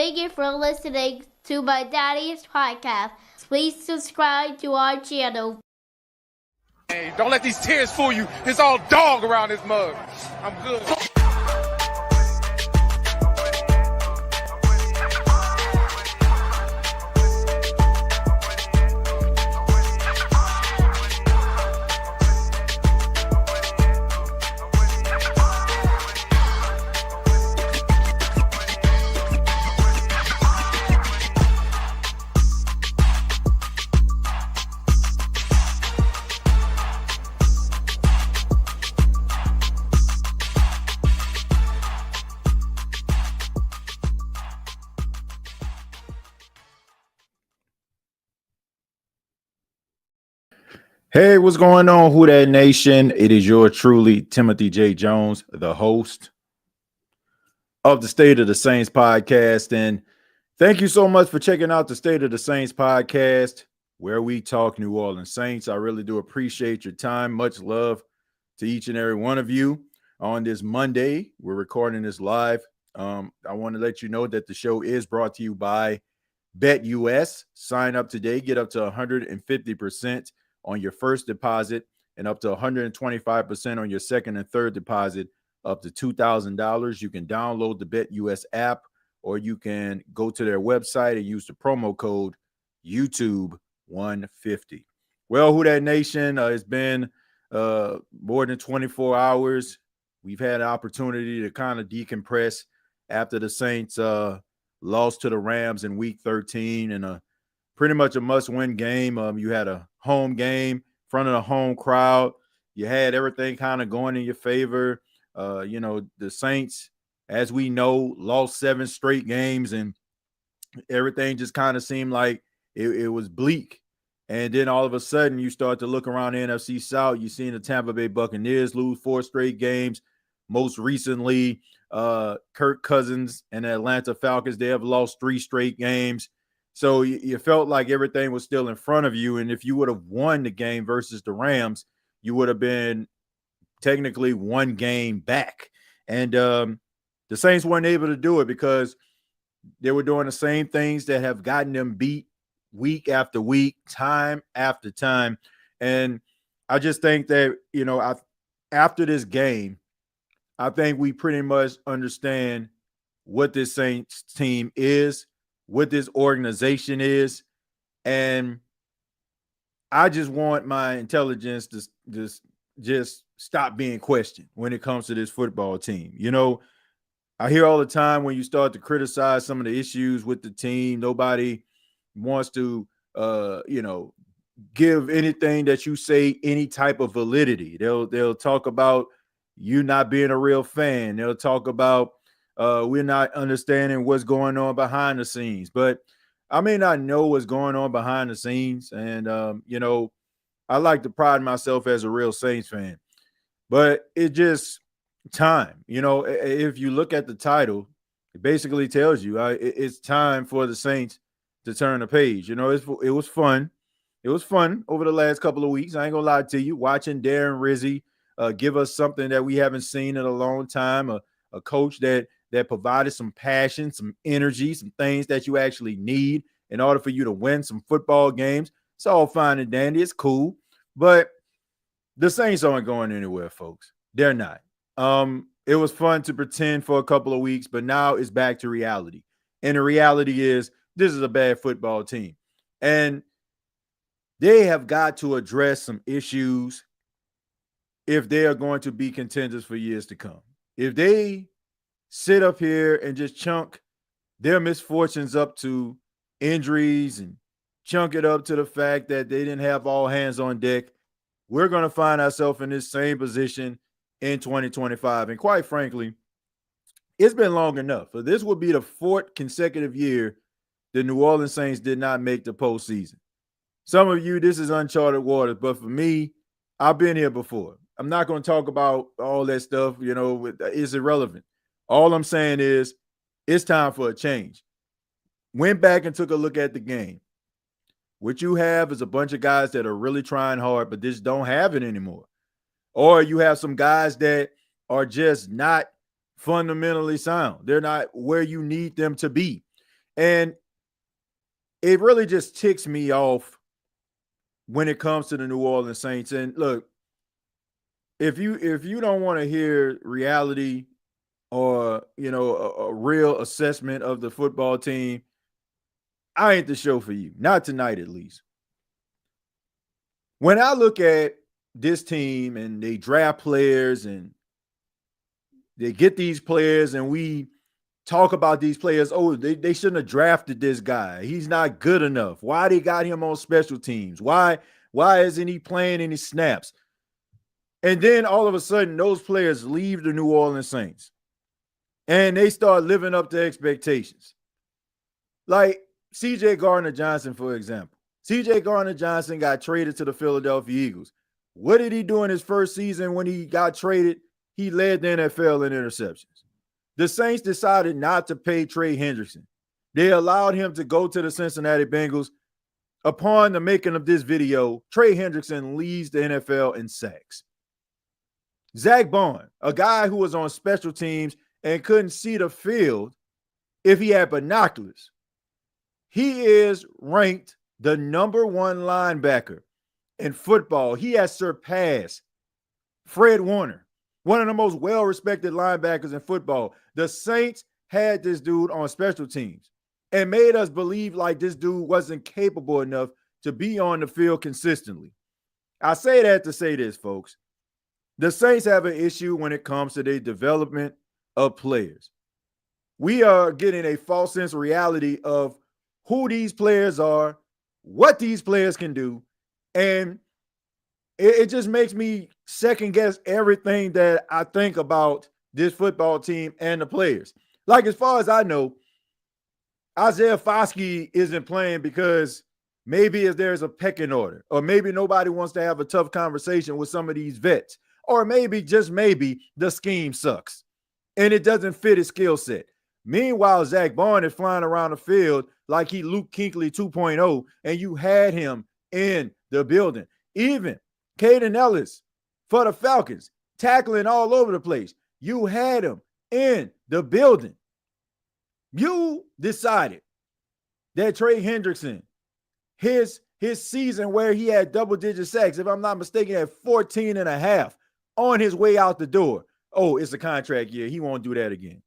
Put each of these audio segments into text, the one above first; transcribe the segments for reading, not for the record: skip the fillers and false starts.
Thank you for listening to my daddy's podcast. Please subscribe to our channel. Hey, don't let these tears fool you. It's all dog around this mug. I'm good. Hey, what's going on, Who Dat Nation? It is your truly, Timothy J. Jones, the host of the State of the Saints podcast. And thank you so much for checking out the State of the Saints podcast, where we talk New Orleans Saints. I really do appreciate your time. Much love to each and every one of you on this Monday. We're recording this live. I want to let you know that the show is brought to you by BETUS. Sign up today, get up to 150% on your first deposit and up to 125% on your second and third deposit, up to $2,000. You can download the BETUS app, or you can go to their website and use the promo code YouTube150. Well, Who Dat Nation, it's been more than 24 hours. We've had an opportunity to kind of decompress after the Saints lost to the Rams in Week 13 and pretty much a must-win game. You had a home game in front of the home crowd. You had everything kind of going in your favor. The Saints, as we know, lost 7 straight games, and everything just kind of seemed like it was bleak. And then all of a sudden, you start to look around the NFC South. You've seen the Tampa Bay Buccaneers lose 4 straight games. Most recently, Kirk Cousins and the Atlanta Falcons, they have lost 3 straight games. So you felt like everything was still in front of you. And if you would have won the game versus the Rams, you would have been technically 1 game back. And the Saints weren't able to do it because they were doing the same things that have gotten them beat week after week, time after time. And I just think that, after this game, I think we pretty much understand what this Saints team is, what this organization is, and I just want my intelligence to just stop being questioned when it comes to this football team. I hear all the time when you start to criticize some of the issues with the team, nobody wants to, give anything that you say any type of validity. They'll talk about you not being a real fan. They'll talk about we're not understanding what's going on behind the scenes. But I may not know what's going on behind the scenes. And, I like to pride myself as a real Saints fan. But it just time. If you look at the title, it basically tells you it's time for the Saints to turn the page. It was fun. It was fun over the last couple of weeks. I ain't going to lie to you. Watching Darren Rizzi give us something that we haven't seen in a long time, a coach that provided some passion, some energy, some things that you actually need in order for you to win some football games. It's all fine and dandy. It's cool. But the Saints aren't going anywhere, folks. They're not. It was fun to pretend for a couple of weeks, but now it's back to reality. And the reality is this is a bad football team. And they have got to address some issues if they are going to be contenders for years to come. If they sit up here and just chunk their misfortunes up to injuries and chunk it up to the fact that they didn't have all hands on deck, we're going to find ourselves in this same position in 2025. And quite frankly, it's been long enough. So this will be the 4th consecutive year the New Orleans Saints did not make the postseason. Some of you, this is uncharted waters, but for me, I've been here before. I'm not going to talk about all that stuff, it's irrelevant. All I'm saying is it's time for a change. Went back and took a look at the game. What you have is a bunch of guys that are really trying hard, but just don't have it anymore. Or you have some guys that are just not fundamentally sound. They're not where you need them to be. And it really just ticks me off when it comes to the New Orleans Saints. And look, if you don't want to hear reality or a real assessment of the football team, I ain't the show for you. Not tonight, at least. When I look at this team and they draft players and they get these players and we talk about these players, oh, they shouldn't have drafted this guy. He's not good enough. Why they got him on special teams? Why isn't he playing any snaps? And then all of a sudden, those players leave the New Orleans Saints and they start living up to expectations. Like C.J. Gardner-Johnson, for example. C.J. Gardner-Johnson got traded to the Philadelphia Eagles. What did he do in his first season when he got traded? He led the NFL in interceptions. The Saints decided not to pay Trey Hendrickson. They allowed him to go to the Cincinnati Bengals. Upon the making of this video, Trey Hendrickson leads the NFL in sacks. Zach Bond, a guy who was on special teams and couldn't see the field if he had binoculars, he is ranked the number 1 linebacker in football. He has surpassed Fred Warner, one of the most well-respected linebackers in football. The Saints had this dude on special teams and made us believe like this dude wasn't capable enough to be on the field consistently. I say that to say this, folks. The Saints have an issue when it comes to the development of players. We are getting a false sense of reality of who these players are, what these players can do, and it just makes me second guess everything that I think about this football team and the players. Like, as far as I know, Isaiah Foskey isn't playing because maybe there's a pecking order, or maybe nobody wants to have a tough conversation with some of these vets, or maybe, just maybe, the scheme sucks and it doesn't fit his skill set. Meanwhile, Zach Bond is flying around the field like he Luke Kuechly 2.0, and you had him in the building. Even Caden Ellis for the Falcons, tackling all over the place. You had him in the building. You decided that Trey Hendrickson, his season where he had double-digit sacks, if I'm not mistaken, at 14 and a half on his way out the door. Oh, it's a contract year. He won't do that again.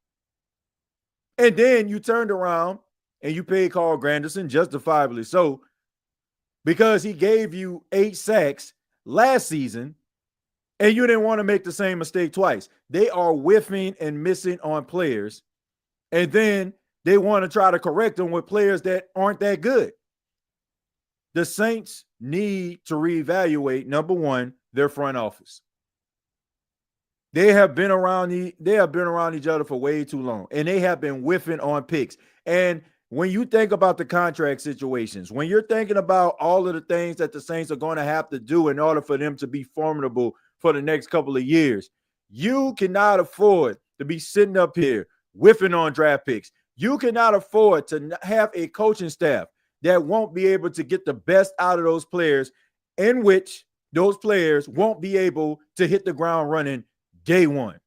And then you turned around and you paid Carl Granderson, justifiably so, because he gave you 8 sacks last season, and you didn't want to make the same mistake twice. They are whiffing and missing on players, and then they want to try to correct them with players that aren't that good. The Saints need to reevaluate, number one, their front office. They have been around each other for way too long, and they have been whiffing on picks. And when you think about the contract situations, when you're thinking about all of the things that the Saints are going to have to do in order for them to be formidable for the next couple of years, you cannot afford to be sitting up here whiffing on draft picks. You cannot afford to have a coaching staff that won't be able to get the best out of those players, in which those players won't be able to hit the ground running day one.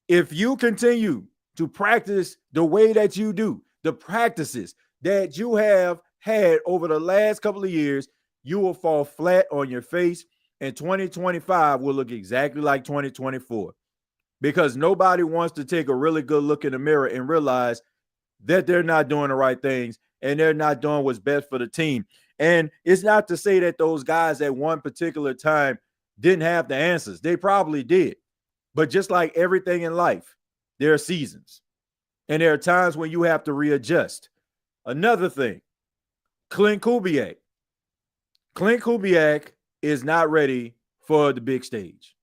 If you continue to practice the way that you do, the practices that you have had over the last couple of years, you will fall flat on your face, and 2025 will look exactly like 2024, because nobody wants to take a really good look in the mirror and realize that they're not doing the right things and they're not doing what's best for the team. And it's not to say that those guys at one particular time didn't have the answers. They probably did. But just like everything in life, there are seasons, and there are times when you have to readjust. Another thing, Clint Kubiak. Clint Kubiak is not ready for the big stage.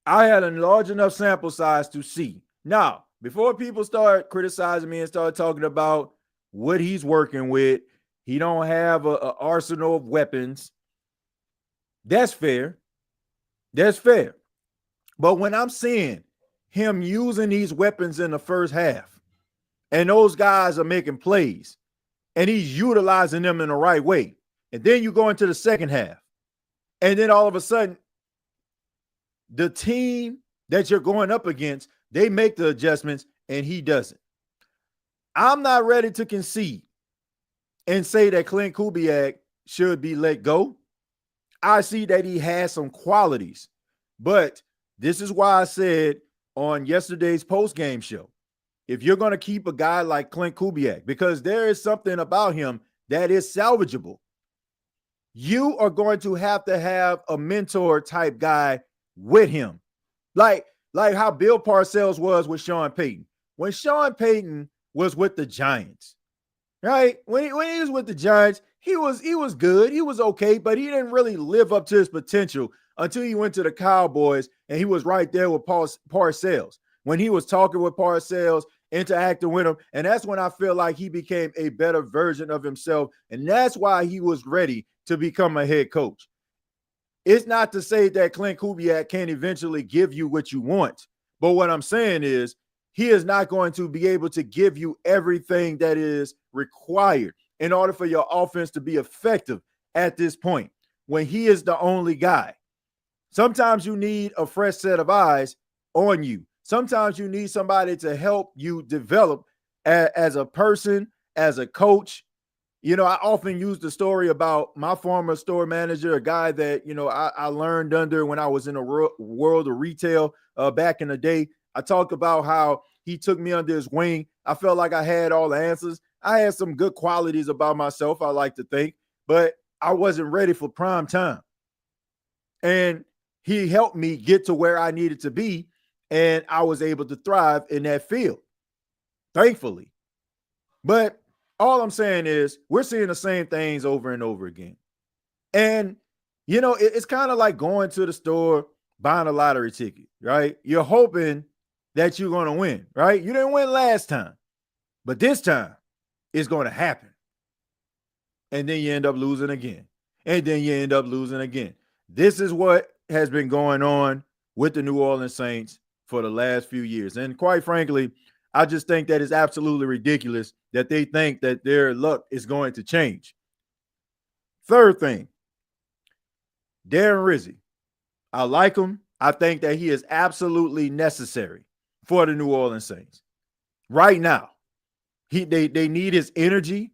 I had a large enough sample size to see. Now, before people start criticizing me and start talking about what he's working with, he don't have an arsenal of weapons. That's fair. That's fair. But when I'm seeing him using these weapons in the first half, and those guys are making plays, and he's utilizing them in the right way, and then you go into the second half, and then all of a sudden, the team that you're going up against, they make the adjustments, and he doesn't. I'm not ready to concede and say that Clint Kubiak should be let go. I see that he has some qualities, but this is why I said on yesterday's post-game show, if you're going to keep a guy like Clint Kubiak, because there is something about him that is salvageable, you are going to have a mentor type guy with him. Like how Bill Parcells was with Sean Payton. When Sean Payton was with the Giants, right? When he was with the Giants, he was good. He was okay, but he didn't really live up to his potential until he went to the Cowboys and he was right there with Parcells. When he was talking with Parcells, interacting with him, and that's when I feel like he became a better version of himself, and that's why he was ready to become a head coach. It's not to say that Clint Kubiak can't eventually give you what you want, but what I'm saying is he is not going to be able to give you everything that is required in order for your offense to be effective at this point when he is the only guy. Sometimes you need a fresh set of eyes on you. Sometimes you need somebody to help you develop as a person, as a coach. You know, I often use the story about my former store manager, a guy that, you know, I learned under when I was in the world of retail back in the day. I talked about how he took me under his wing. I felt like I had all the answers. I had some good qualities about myself, I like to think, but I wasn't ready for prime time. And he helped me get to where I needed to be, and I was able to thrive in that field, thankfully. But all I'm saying is we're seeing the same things over and over again. And, you know, it's kind of like going to the store, buying a lottery ticket, right? You're hoping that you're going to win, right? You didn't win last time, but this time it's going to happen. And then you end up losing again. And then you end up losing again. This is what has been going on with the New Orleans Saints for the last few years. And quite frankly, I just think that it's absolutely ridiculous that they think that their luck is going to change. Third thing, Darren Rizzi. I like him. I think that he is absolutely necessary for the New Orleans Saints right now. They need his energy.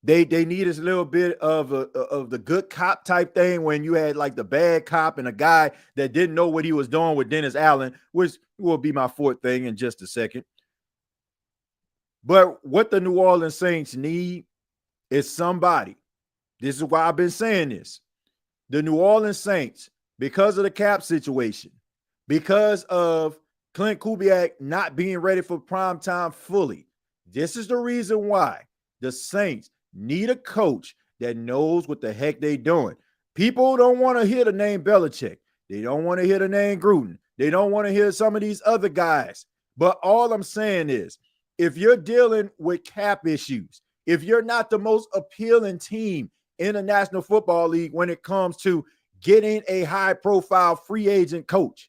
They need his little bit of the good cop type thing when you had like the bad cop and a guy that didn't know what he was doing with Dennis Allen, which will be my fourth thing in just a second. But what the New Orleans Saints need is somebody. This is why I've been saying this. The New Orleans Saints, because of the cap situation, because of Clint Kubiak not being ready for prime time fully, this is the reason why the Saints need a coach that knows what the heck they're doing. People don't want to hear the name Belichick. They don't want to hear the name Gruden. They don't want to hear some of these other guys. But all I'm saying is, if you're dealing with cap issues, if you're not the most appealing team in the National Football League when it comes to getting a high-profile free agent coach,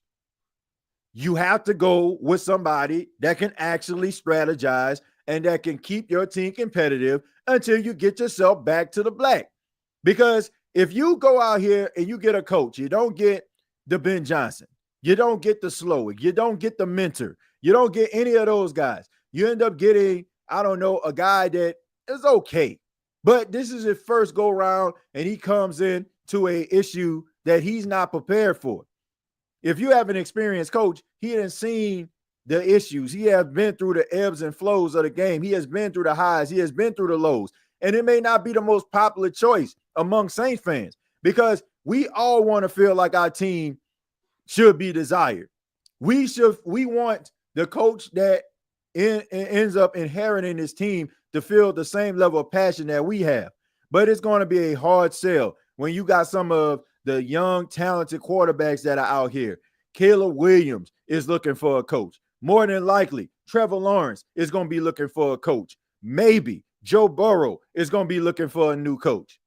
you have to go with somebody that can actually strategize and that can keep your team competitive until you get yourself back to the black. Because if you go out here and you get a coach, you don't get the Ben Johnson, you don't get the Slowick, you don't get the mentor, you don't get any of those guys. You end up getting, I don't know, a guy that is okay, but this is his first go round and he comes in to a issue that he's not prepared for. If you have an experienced coach, he hasn't seen the issues. He has been through the ebbs and flows of the game. He has been through the highs. He has been through the lows. And it may not be the most popular choice among Saints fans because we all want to feel like our team should be desired. We want the coach that ends up inheriting his team to feel the same level of passion that we have. But it's going to be a hard sell when you got some of the young, talented quarterbacks that are out here. Caleb Williams is looking for a coach. More than likely, Trevor Lawrence is going to be looking for a coach. Maybe Joe Burrow is going to be looking for a new coach.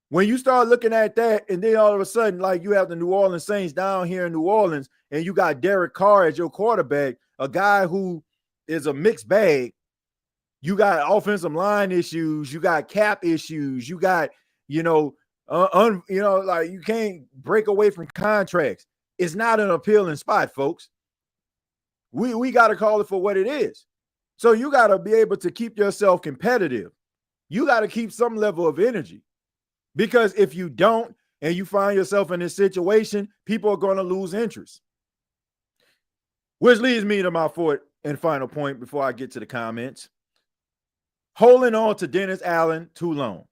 When you start looking at that, and then all of a sudden, like you have the New Orleans Saints down here in New Orleans, and you got Derek Carr as your quarterback, a guy who is a mixed bag. You got offensive line issues. You got cap issues. You got, like you can't break away from contracts. It's not an appealing spot, folks. We got to call it for what it is. So you got to be able to keep yourself competitive. You got to keep some level of energy, because if you don't and you find yourself in this situation, people are going to lose interest. Which leads me to my fourth and final point before I get to the comments. Holding on to Dennis Allen too long.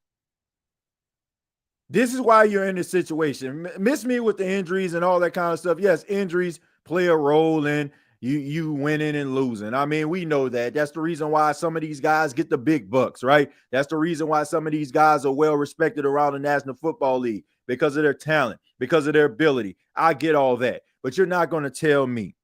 This is why you're in this situation. Miss me with the injuries and all that kind of stuff. Yes, injuries play a role in you winning and losing. I mean, we know that. That's the reason why some of these guys get the big bucks, right? That's the reason why some of these guys are well respected around the National Football League, because of their talent, because of their ability. I get all that. But you're not going to tell me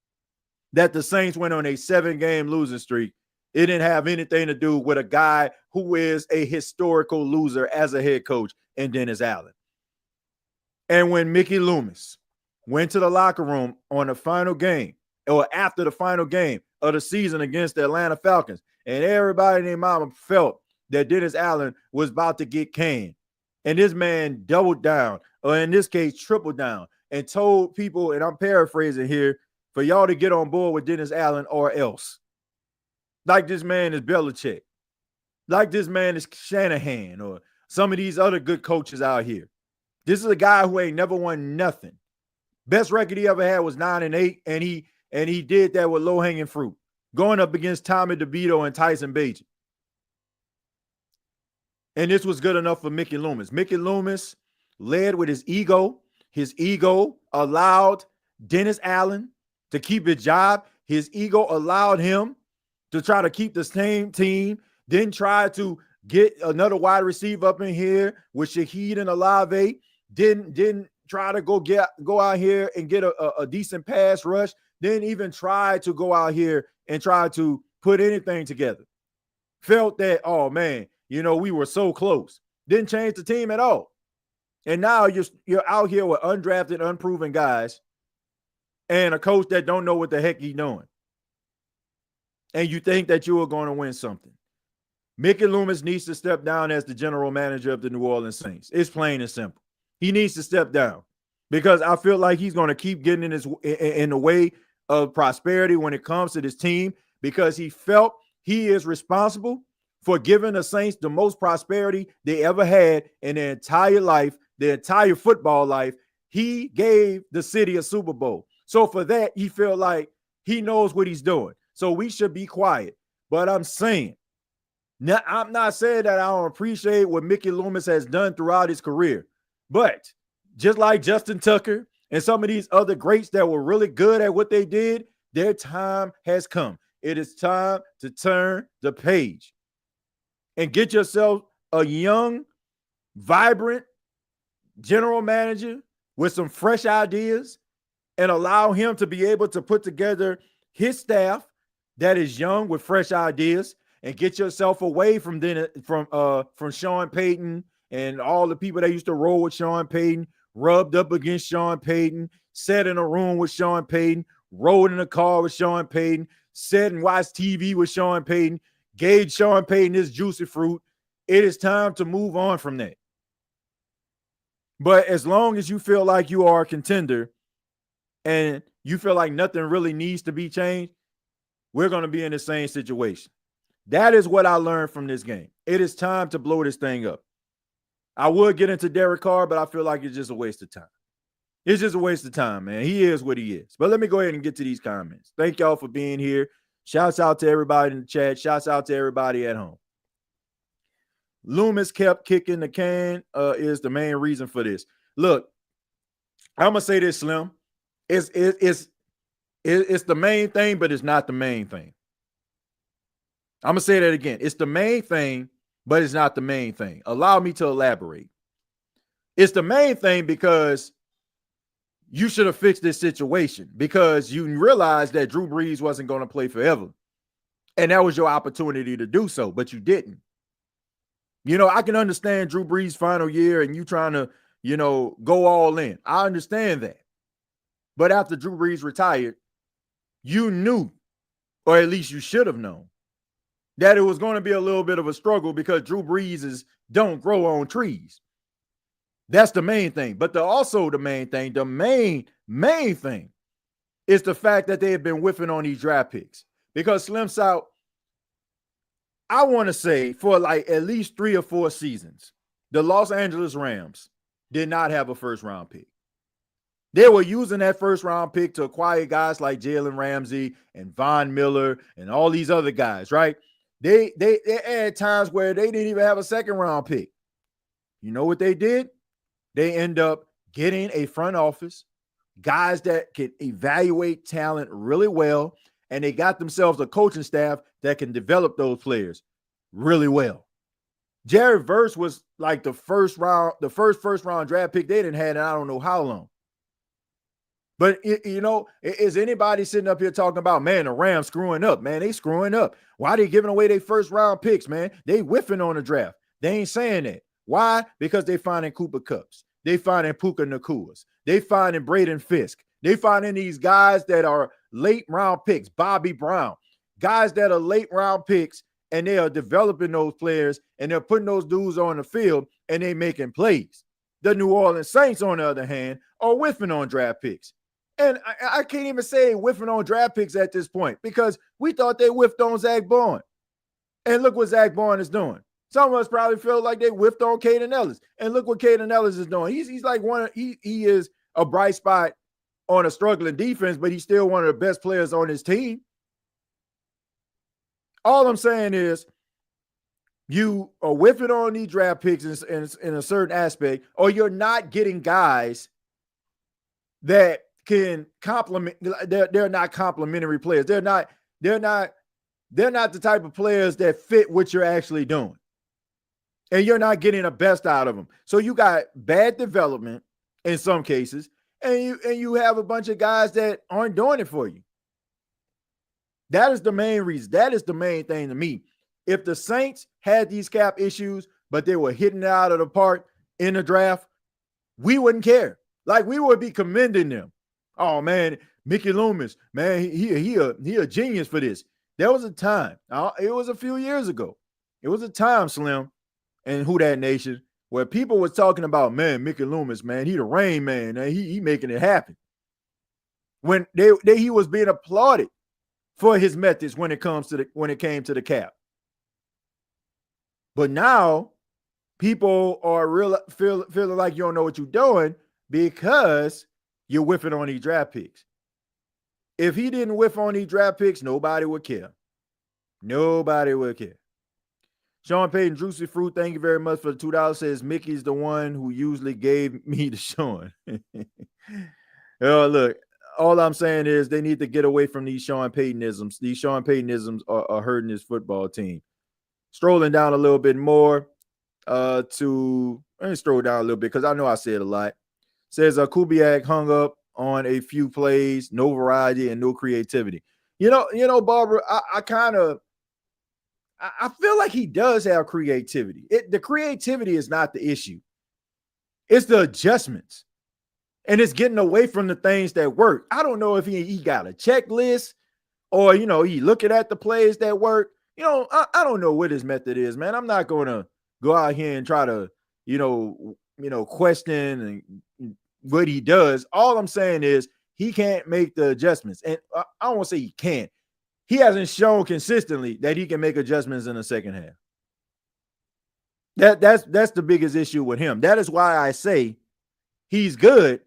that the Saints went on a 7-game losing streak. It didn't have anything to do with a guy who is a historical loser as a head coach in Dennis Allen. And when Mickey Loomis went to the locker room on the final game, or after the final game of the season against the Atlanta Falcons, and everybody in their mama felt that Dennis Allen was about to get canned, and this man doubled down, or in this case, tripled down, and told people, and I'm paraphrasing here, for y'all to get on board with Dennis Allen or else. Like this man is Belichick. Like this man is Shanahan, or some of these other good coaches out here. This is a guy who ain't never won nothing. Best record he ever had was 9-8, and he did that with low-hanging fruit, going up against Tommy DeVito and Tyson Bagent. And this was good enough for Mickey Loomis. Mickey Loomis led with his ego. His ego allowed Dennis Allen to keep his job. His ego allowed him to try to keep the same team, then try to get another wide receiver up in here with Shaheed and Olave, didn't try to go out here and get a decent pass rush, didn't even try to go out here and try to put anything together. Felt that, oh man, we were so close. Didn't change the team at all. And now you're out here with undrafted, unproven guys and a coach that don't know what the heck he's doing. And you think that you are going to win something. Mickey Loomis needs to step down as the general manager of the New Orleans Saints. It's plain and simple. He needs to step down, because I feel like he's going to keep getting in the way of prosperity when it comes to this team, because he felt he is responsible for giving the Saints the most prosperity they ever had in their entire life, their entire football life. He gave the city a Super Bowl. So for that, he felt like he knows what he's doing. So we should be quiet. But I'm saying, now, I'm not saying that I don't appreciate what Mickey Loomis has done throughout his career. But just like Justin Tucker and some of these other greats that were really good at what they did, their time has come. It is time to turn the page and get yourself a young, vibrant general manager with some fresh ideas, and allow him to be able to put together his staff that is young with fresh ideas, and get yourself away from Sean Payton and all the people that used to roll with Sean Payton, rubbed up against Sean Payton, sat in a room with Sean Payton, rode in a car with Sean Payton, sat and watched TV with Sean Payton, gave Sean Payton his juicy fruit. It is time to move on from that. But as long as you feel like you are a contender and you feel like nothing really needs to be changed, we're going to be in the same situation. That is what I learned from this game. It is time to blow this thing up. I would get into Derek Carr, but I feel like it's just a waste of time. It's just a waste of time, man. He is what he is. But let me go ahead and get to these comments. Thank y'all for being here. Shouts out to everybody in the chat. Shouts out to everybody at home. Loomis kept kicking the can is the main reason for this. Look, I'm going to say this, Slim. It's the main thing, but it's not the main thing. I'm going to say that again. It's the main thing, but it's not the main thing. Allow me to elaborate. It's the main thing because you should have fixed this situation, because you realized that Drew Brees wasn't going to play forever. And that was your opportunity to do so, but you didn't. I can understand Drew Brees' final year and you trying to, go all in. I understand that. But after Drew Brees retired, you knew, or at least you should have known, that it was going to be a little bit of a struggle, because Drew Brees don't grow on trees. That's the main thing. But the main thing is the fact that they have been whiffing on these draft picks. Because Slim South, I want to say for like at least 3 or 4 seasons, the Los Angeles Rams did not have a first round pick. They were using that first round pick to acquire guys like Jalen Ramsey and Von Miller and all these other guys, right? They had times where they didn't even have a second round pick. You know what they did? They end up getting a front office, guys that can evaluate talent really well, and they got themselves a coaching staff that can develop those players really well. Jared Verse was like the first round draft pick they didn't have in I don't know how long. But, you know, is anybody sitting up here talking about, man, the Rams screwing up? Man, they screwing up. Why are they giving away their first round picks, man? They whiffing on the draft. They ain't saying that. Why? Because they finding Cooper Kupps. They finding Puka Nakuas. They finding Braden Fisk. They finding these guys that are late round picks, Bobby Brown, guys that are late round picks, and they are developing those players, and they're putting those dudes on the field, and they making plays. The New Orleans Saints, on the other hand, are whiffing on draft picks. And I can't even say whiffing on draft picks at this point because we thought they whiffed on Zach Bourne. And look what Zach Bourne is doing. Some of us probably feel like they whiffed on Caden Ellis. And look what Caden Ellis is doing. He's like he is a bright spot on a struggling defense, but he's still one of the best players on his team. All I'm saying is you are whiffing on these draft picks in a certain aspect, or you're not getting guys that can complement. They're not complementary players. They're not the type of players that fit what you're actually doing. And you're not getting the best out of them. So you got bad development in some cases, and you have a bunch of guys that aren't doing it for you. That is the main reason. That is the main thing to me. If the Saints had these cap issues, but they were hitting it out of the park in the draft, we wouldn't care. Like, we would be commending them. Oh, man, Mickey Loomis, man, he a genius for this. There was a time. It was a few years ago. It was a time, Slim, and Who Dat Nation, where people was talking about, man, Mickey Loomis, man, he the Rain Man. Man, he making it happen. When he was being applauded for his methods when it came to the cap. But now people are feeling like you don't know what you're doing because you're whiffing on these draft picks. If he didn't whiff on these draft picks, nobody would care. Nobody would care. Sean Payton, Juicy Fruit, thank you very much for the $2. Says Mickey's the one who usually gave me the Sean. Oh, look, all I'm saying is they need to get away from these Sean Paytonisms. These Sean Paytonisms are hurting his football team. Strolling down a little bit more let me stroll down a little bit because I know I said a lot. Says Kubiak hung up on a few plays, no variety and no creativity. You know, Barbara, I feel like he does have creativity. The creativity is not the issue. It's the adjustments. And it's getting away from the things that work. I don't know if he got a checklist or, you know, he looking at the plays that work. You know, I don't know what his method is, man. I'm not going to go out here and try to, you know, question and what he does. All I'm saying is he can't make the adjustments. And I don't want to say he can't. He hasn't shown consistently that he can make adjustments in the second half. That's the biggest issue with him. That is why I say he's good,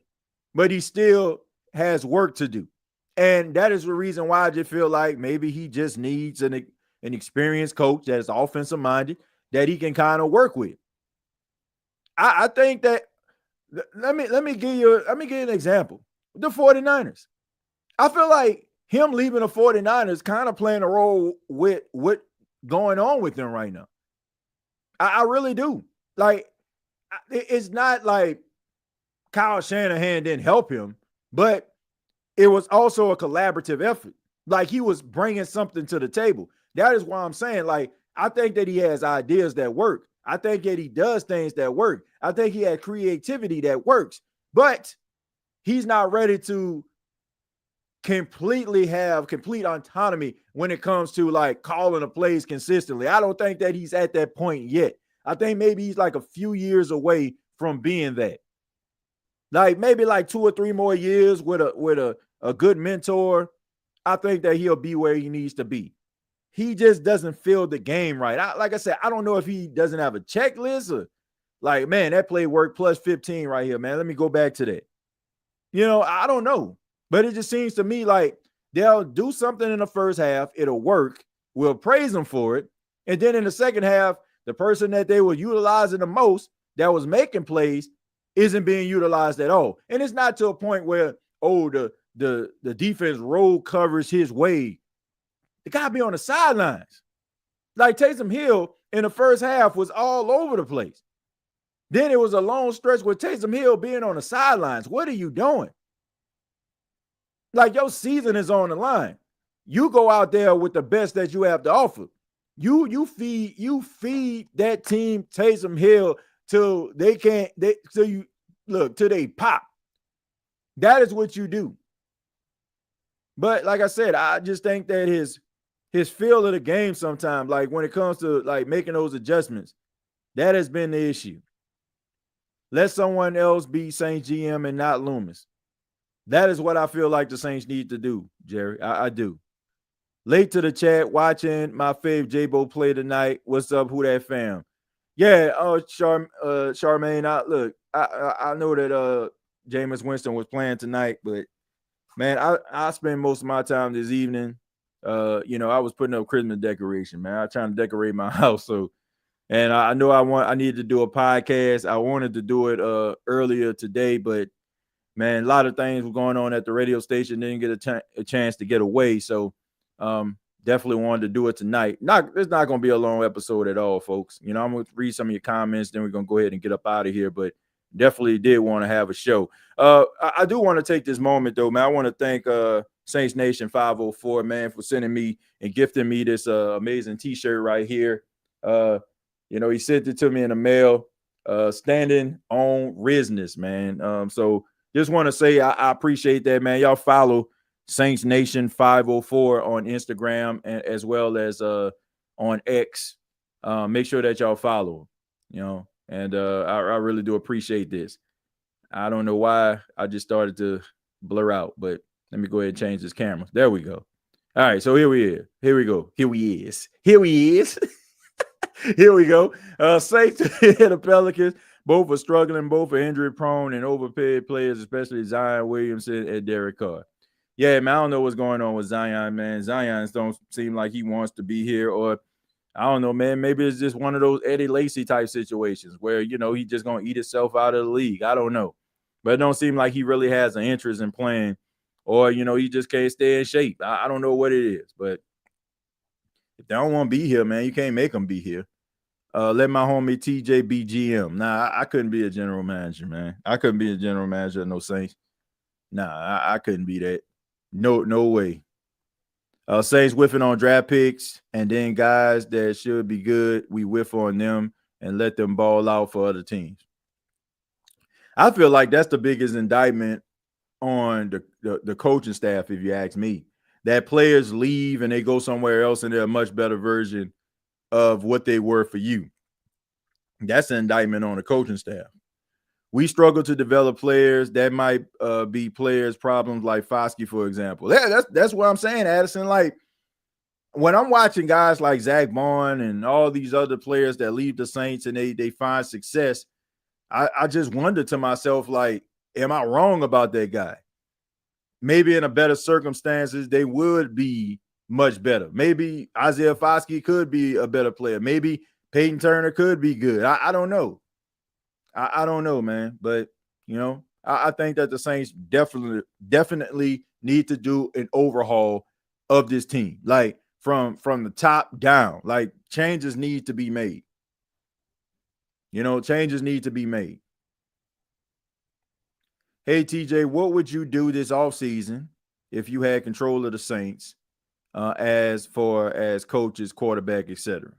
but he still has work to do. And that is the reason why I just feel like maybe he just needs an experienced coach that is offensive minded that he can kind of work with. I think that let me give you an example. The 49ers. I feel like him leaving the 49ers kind of playing a role with what going on with them right now. I really do. Like, it's not like Kyle Shanahan didn't help him, but it was also a collaborative effort. Like, he was bringing something to the table. That is why I'm saying, like, I think that he has ideas that work. I think that he does things that work. I think he has creativity that works, but he's not ready to completely have complete autonomy when it comes to like calling the plays consistently. I don't think that he's at that point yet. I think maybe he's like a few years away from being that. Like maybe like 2 or 3 more years with a good mentor. I think that he'll be where he needs to be. he just doesn't feel the game right. Like I said, I don't know if he doesn't have a checklist or like, man, that play worked plus 15 right here, man. Let me go back to that. I don't know. But it just seems to me like they'll do something in the first half. It'll work. We'll praise them for it. And then in the second half, the person that they were utilizing the most that was making plays isn't being utilized at all. And it's not to a point where, the defense roll covers his way. The guy be on the sidelines. Like Taysom Hill in the first half was all over the place. Then it was a long stretch with Taysom Hill being on the sidelines. What are you doing? Like, your season is on the line. You go out there with the best that you have to offer. You feed that team Taysom Hill till they pop. That is what you do. But like I said, I just think that his feel of the game sometimes, like when it comes to like making those adjustments, that has been the issue. Let someone else be Saints GM and not Loomis. That is what I feel like the Saints need to do, Jerry. I do. Late to the chat, watching my fave J-Bo play tonight. What's up, who that fam? Yeah, Charmaine, I know that Jameis Winston was playing tonight, but man, I spend most of my time this evening. I was putting up Christmas decoration, man. I trying to decorate my house. And I know I needed to do a podcast. I wanted to do it earlier today, but man, a lot of things were going on at the radio station. Didn't get a chance to get away. So definitely wanted to do it tonight. It's not going to be a long episode at all, folks. I'm going to read some of your comments. Then we're going to go ahead and get up out of here. But definitely did want to have a show. I do want to take this moment, though, man. I want to thank Saints Nation 504, man, for sending me and gifting me this amazing T-shirt right here. He sent it to me in the mail, standing on business, man. So just want to say I appreciate that, man. Y'all follow Saints Nation 504 on Instagram and as well as on X. Make sure that y'all follow, and I really do appreciate this. I don't know why I just started to blur out, but let me go ahead and change this camera. There we go. All right, so here we go. Here he is. Here we go. Saints and the Pelicans, both are struggling, both are injury prone and overpaid players, especially Zion Williamson and Derek Carr. Yeah, man, I don't know what's going on with Zion, man. Zion don't seem like he wants to be here, or I don't know, man. Maybe it's just one of those Eddie Lacy type situations where, he just going to eat himself out of the league. I don't know. But it don't seem like he really has an interest in playing, or, he just can't stay in shape. I don't know what it is, but if they don't want to be here, man, you can't make them be here. Let my homie TJ be GM. Nah, I couldn't be a general manager, man. I couldn't be a general manager of no Saints. Nah, I couldn't be that. No way. Saints whiffing on draft picks, and then guys that should be good, we whiff on them and let them ball out for other teams. I feel like that's the biggest indictment on the coaching staff, if you ask me. That players leave and they go somewhere else and they're a much better version of what they were for you. That's an indictment on the coaching staff. We struggle to develop players. That might be players' problems like Foskey, for example. That's what I'm saying, Addison. Like, when I'm watching guys like Zach Vaughn and all these other players that leave the Saints and they find success, I just wonder to myself, like, am I wrong about that guy? Maybe in a better circumstances, they would be much better. Maybe Isaiah Foskey could be a better player. Maybe Peyton Turner could be good. I don't know. I don't know, man. But, I think that the Saints definitely need to do an overhaul of this team. Like, from the top down. Like, changes need to be made. Changes need to be made. Hey, TJ, what would you do this offseason if you had control of the Saints as far as coaches, quarterback, etc.?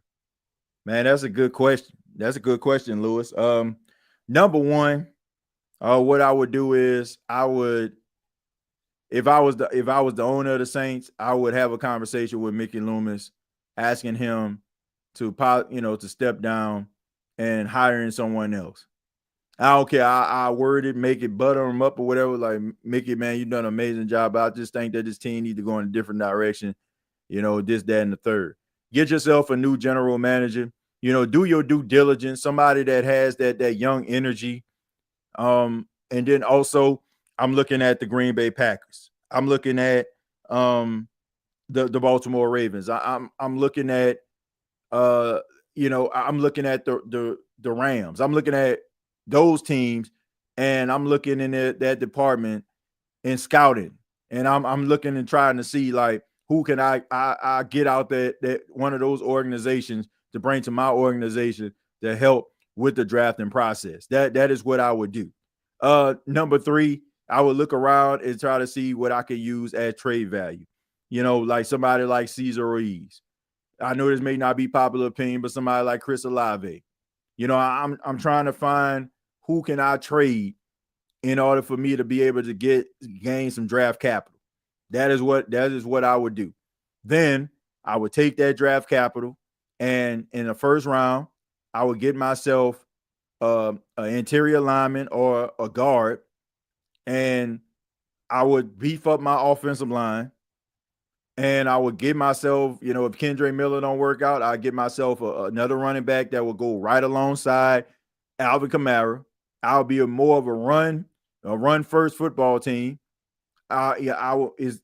Man, that's a good question. That's a good question, Lewis. Number one, what I would do is if I was the owner of the Saints, I would have a conversation with Mickey Loomis, asking him to step down and hiring someone else. I don't care. I word it, make it, butter them up or whatever. Like, Mickey, man, you've done an amazing job. But I just think that this team needs to go in a different direction. This, that, and the third. get yourself a new general manager. Do your due diligence, somebody that has that young energy. And then also, I'm looking at the Green Bay Packers. I'm looking at the Baltimore Ravens. I'm looking at I'm looking at the Rams. I'm looking at those teams, and I'm looking in that department in scouting, and I'm looking and trying to see like who can I get out that one of those organizations to bring to my organization to help with the drafting process. That is what I would do. Number 3, I would look around and try to see what I could use as trade value. Like somebody like Cesar Ruiz. I know this may not be popular opinion, but somebody like Chris Olave. I'm trying to find who can I trade in order for me to be able to gain some draft capital. That is what I would do. Then I would take that draft capital, and in the first round, I would get myself an interior lineman or a guard, and I would beef up my offensive line. And I would get myself, if Kendre Miller don't work out, I get myself another running back that will go right alongside Alvin Kamara. I'll be more of a run first football team.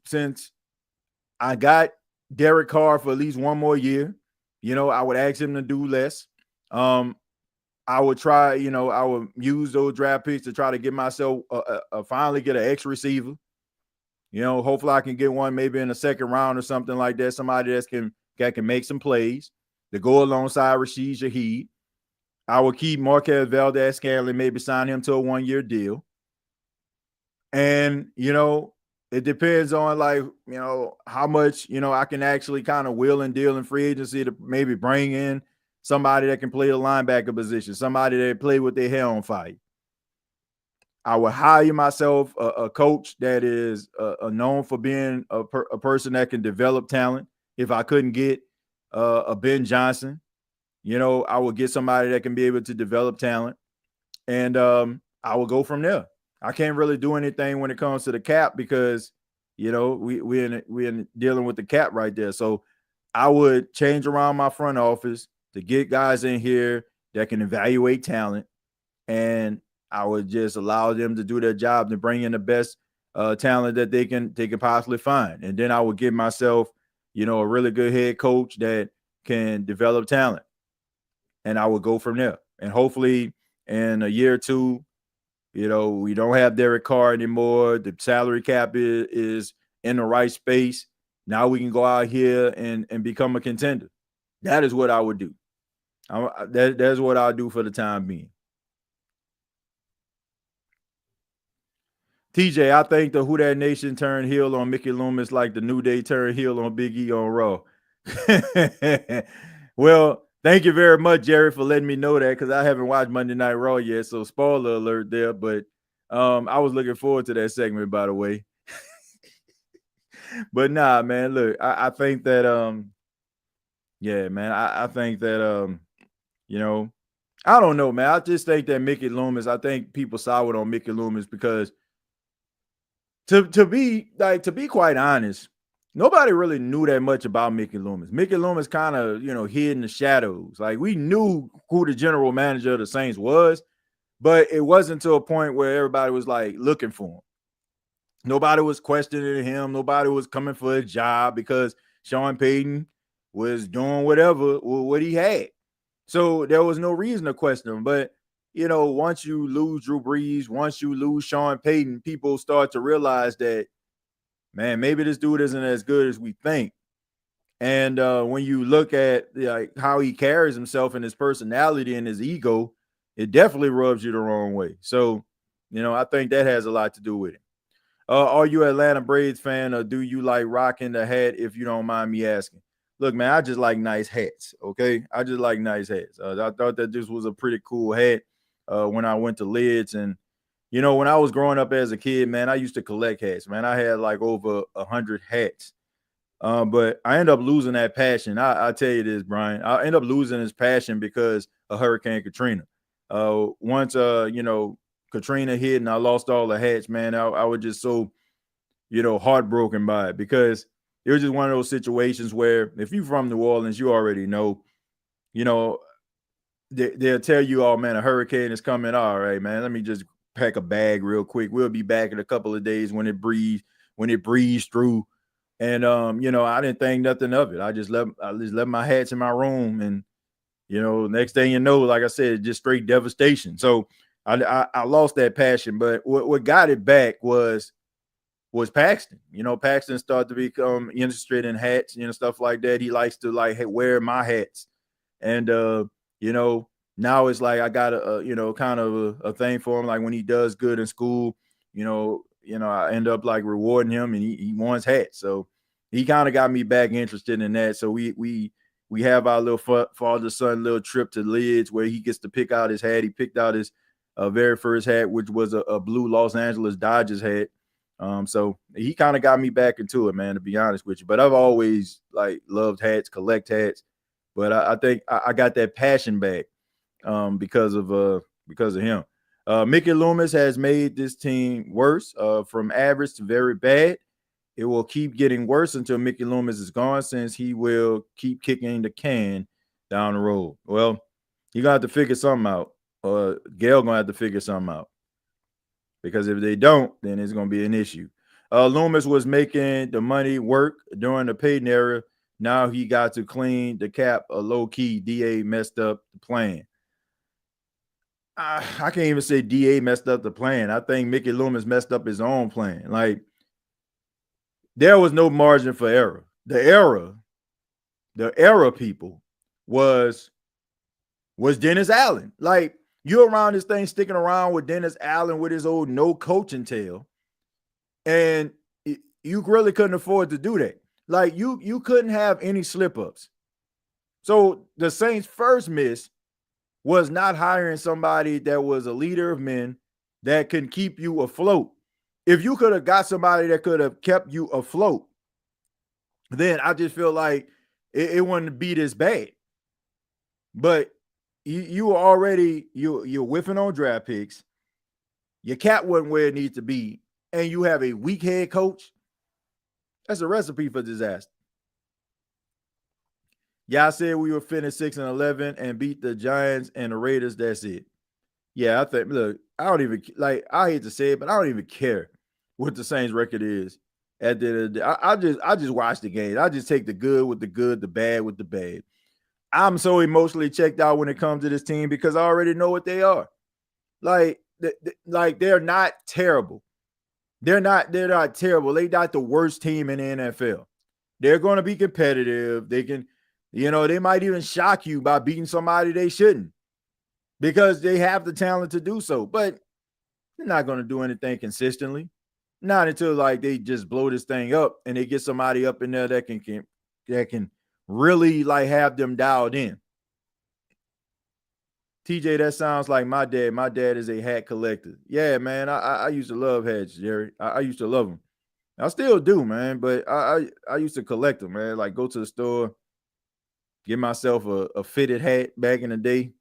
Since I got Derek Carr for at least one more year, I would ask him to do less. I would try, I would use those draft picks to try to get myself finally get an X receiver. Hopefully I can get one maybe in the second round or something like that. Somebody that can make some plays to go alongside Rashid Shaheed. I will keep Marquez Valdez-Scantling, maybe sign him to a 1-year deal. And, it depends on how much, I can actually kind of wheel and deal in free agency to maybe bring in somebody that can play the linebacker position, somebody that play with their hair on fire. I would hire myself a coach that is known for being a person that can develop talent. If I couldn't get a Ben Johnson, I would get somebody that can be able to develop talent, and I will go from there. I can't really do anything when it comes to the cap because, we're dealing with the cap right there. So I would change around my front office to get guys in here that can evaluate talent, and I would just allow them to do their job to bring in the best talent that they can possibly find. And then I would give myself, a really good head coach that can develop talent. And I would go from there. And hopefully in a year or two, we don't have Derek Carr anymore. The salary cap is in the right space. Now we can go out here and become a contender. That is what I would do. That's what I'll do for the time being. TJ, I think the Who Dat Nation turned heel on Mickey Loomis like the New Day turned heel on Big E on Raw. Well, thank you very much, Jerry, for letting me know that because I haven't watched Monday Night Raw yet, so spoiler alert there. But I was looking forward to that segment, by the way. But nah, man, look, I think that I think that I don't know, man. I just think that Mickey Loomis, I think people soured on Mickey Loomis because to be quite honest, nobody really knew that much about Mickey Loomis. Mickey Loomis kind of, hid in the shadows. Like we knew who the general manager of the Saints was, but it wasn't to a point where everybody was like looking for him. Nobody was questioning him. Nobody was coming for a job because Sean Payton was doing what he had. So there was no reason to question him. But once you lose Drew Brees, once you lose Sean Payton, people start to realize that, man, maybe this dude isn't as good as we think. And when you look at how he carries himself and his personality and his ego, it definitely rubs you the wrong way. So, I think that has a lot to do with it. Are you an Atlanta Braves fan, or do you like rocking the hat, if you don't mind me asking? Look, man, I just like nice hats, okay? I just like nice hats. I thought that this was a pretty cool hat when I went to Lids. And, when I was growing up as a kid, man, I used to collect hats, man. I had like over 100 hats. But I ended up losing that passion. I tell you this, Brian. I ended up losing this passion because of Hurricane Katrina. Once, Katrina hit and I lost all the hats, man, I was just so, heartbroken by it because it was just one of those situations where if you're from New Orleans, you already know, you know, they'll tell you, oh man, a hurricane is coming. All right, man, let me just pack a bag real quick. We'll be back in a couple of days when it breezed through. And I didn't think nothing of it. I just left my hats in my room, and next thing you know, like I said, just straight devastation. So I lost that passion, but what got it back was Paxton. Paxton started to become interested in hats, stuff like that. He likes to wear my hats, and now it's like I got a kind of a thing for him. Like when he does good in school, I end up like rewarding him, and he wants hats. So he kind of got me back interested in that. So we have our little father-son little trip to Lids where he gets to pick out his hat. He picked out his very first hat, which was a blue Los Angeles Dodgers hat. So he kind of got me back into it, man, to be honest with you. But I've always loved hats, collect hats. But I think I got that passion back because of him. Mickey Loomis has made this team worse, from average to very bad. It will keep getting worse until Mickey Loomis is gone, since he will keep kicking the can down the road. Well, you're going to have to figure something out. Gail going to have to figure something out. Because if they don't, then it's going to be an issue. Loomis was making the money work during the Payton era. Now he got to clean the cap. A low-key DA messed up the plan. I can't even say DA messed up the plan. I think Mickey Loomis messed up his own plan. Like, there was no margin for error. The error, people, was Dennis Allen. Like, you're around this thing sticking around with Dennis Allen with his old no coaching tail, and you really couldn't afford to do that. Like, you couldn't have any slip-ups. So the Saints' first miss was not hiring somebody that was a leader of men that can keep you afloat. If you could have got somebody that could have kept you afloat, then I just feel like it wouldn't be this bad. But you already you're whiffing on draft picks. Your cap wasn't where it needs to be, and you have a weak head coach. That's a recipe for disaster. Yeah, I said we were finish 6-11 and beat the Giants and the Raiders. That's it. Yeah, I think. Look, I don't even I hate to say it, but I don't even care what the Saints record is. At the end of the day, I just watch the game. I just take the good with the good, the bad with the bad. I'm so emotionally checked out when it comes to this team because I already know what they are. Like they're not terrible. They're not terrible. They're not the worst team in the NFL. They're going to be competitive. They can, they might even shock you by beating somebody they shouldn't because they have the talent to do so. But they're not going to do anything consistently. Not until they just blow this thing up and they get somebody up in there that can really have them dialed in. TJ, that sounds like my dad. My dad is a hat collector. Yeah, man. I used to love hats, Jerry. I used to love them. I still do, man. But I used to collect them, man. Like go to the store, get myself a fitted hat back in the day.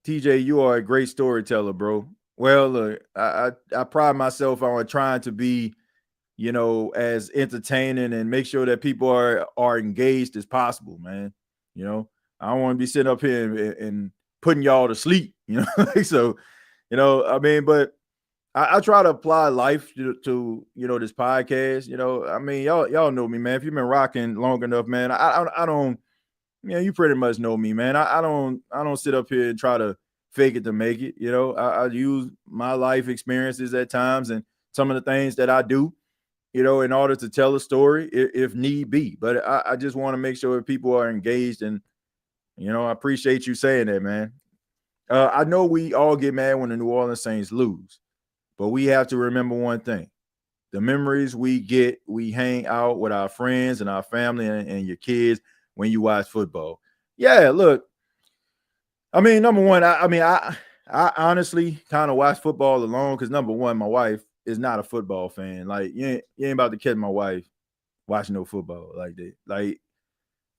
TJ, you are a great storyteller, bro. Well, look, I pride myself on trying to be, as entertaining and make sure that people are engaged as possible, man. I don't want to be sitting up here and putting y'all to sleep, So, but I try to apply life to this podcast. Y'all know me, man. If you've been rocking long enough, man, I don't. You pretty much know me, man. I don't sit up here and try to fake it to make it. I use my life experiences at times and some of the things that I do, in order to tell a story if need be. But I just want to make sure that people are engaged, and I appreciate you saying that, man. I know we all get mad when the New Orleans Saints lose, but we have to remember one thing. The memories we hang out with our friends and our family and your kids when you watch football. Yeah, look, number one, I honestly kind of watch football alone because, number one, my wife is not a football fan. Like, you ain't about to catch my wife watching no football like that. Like,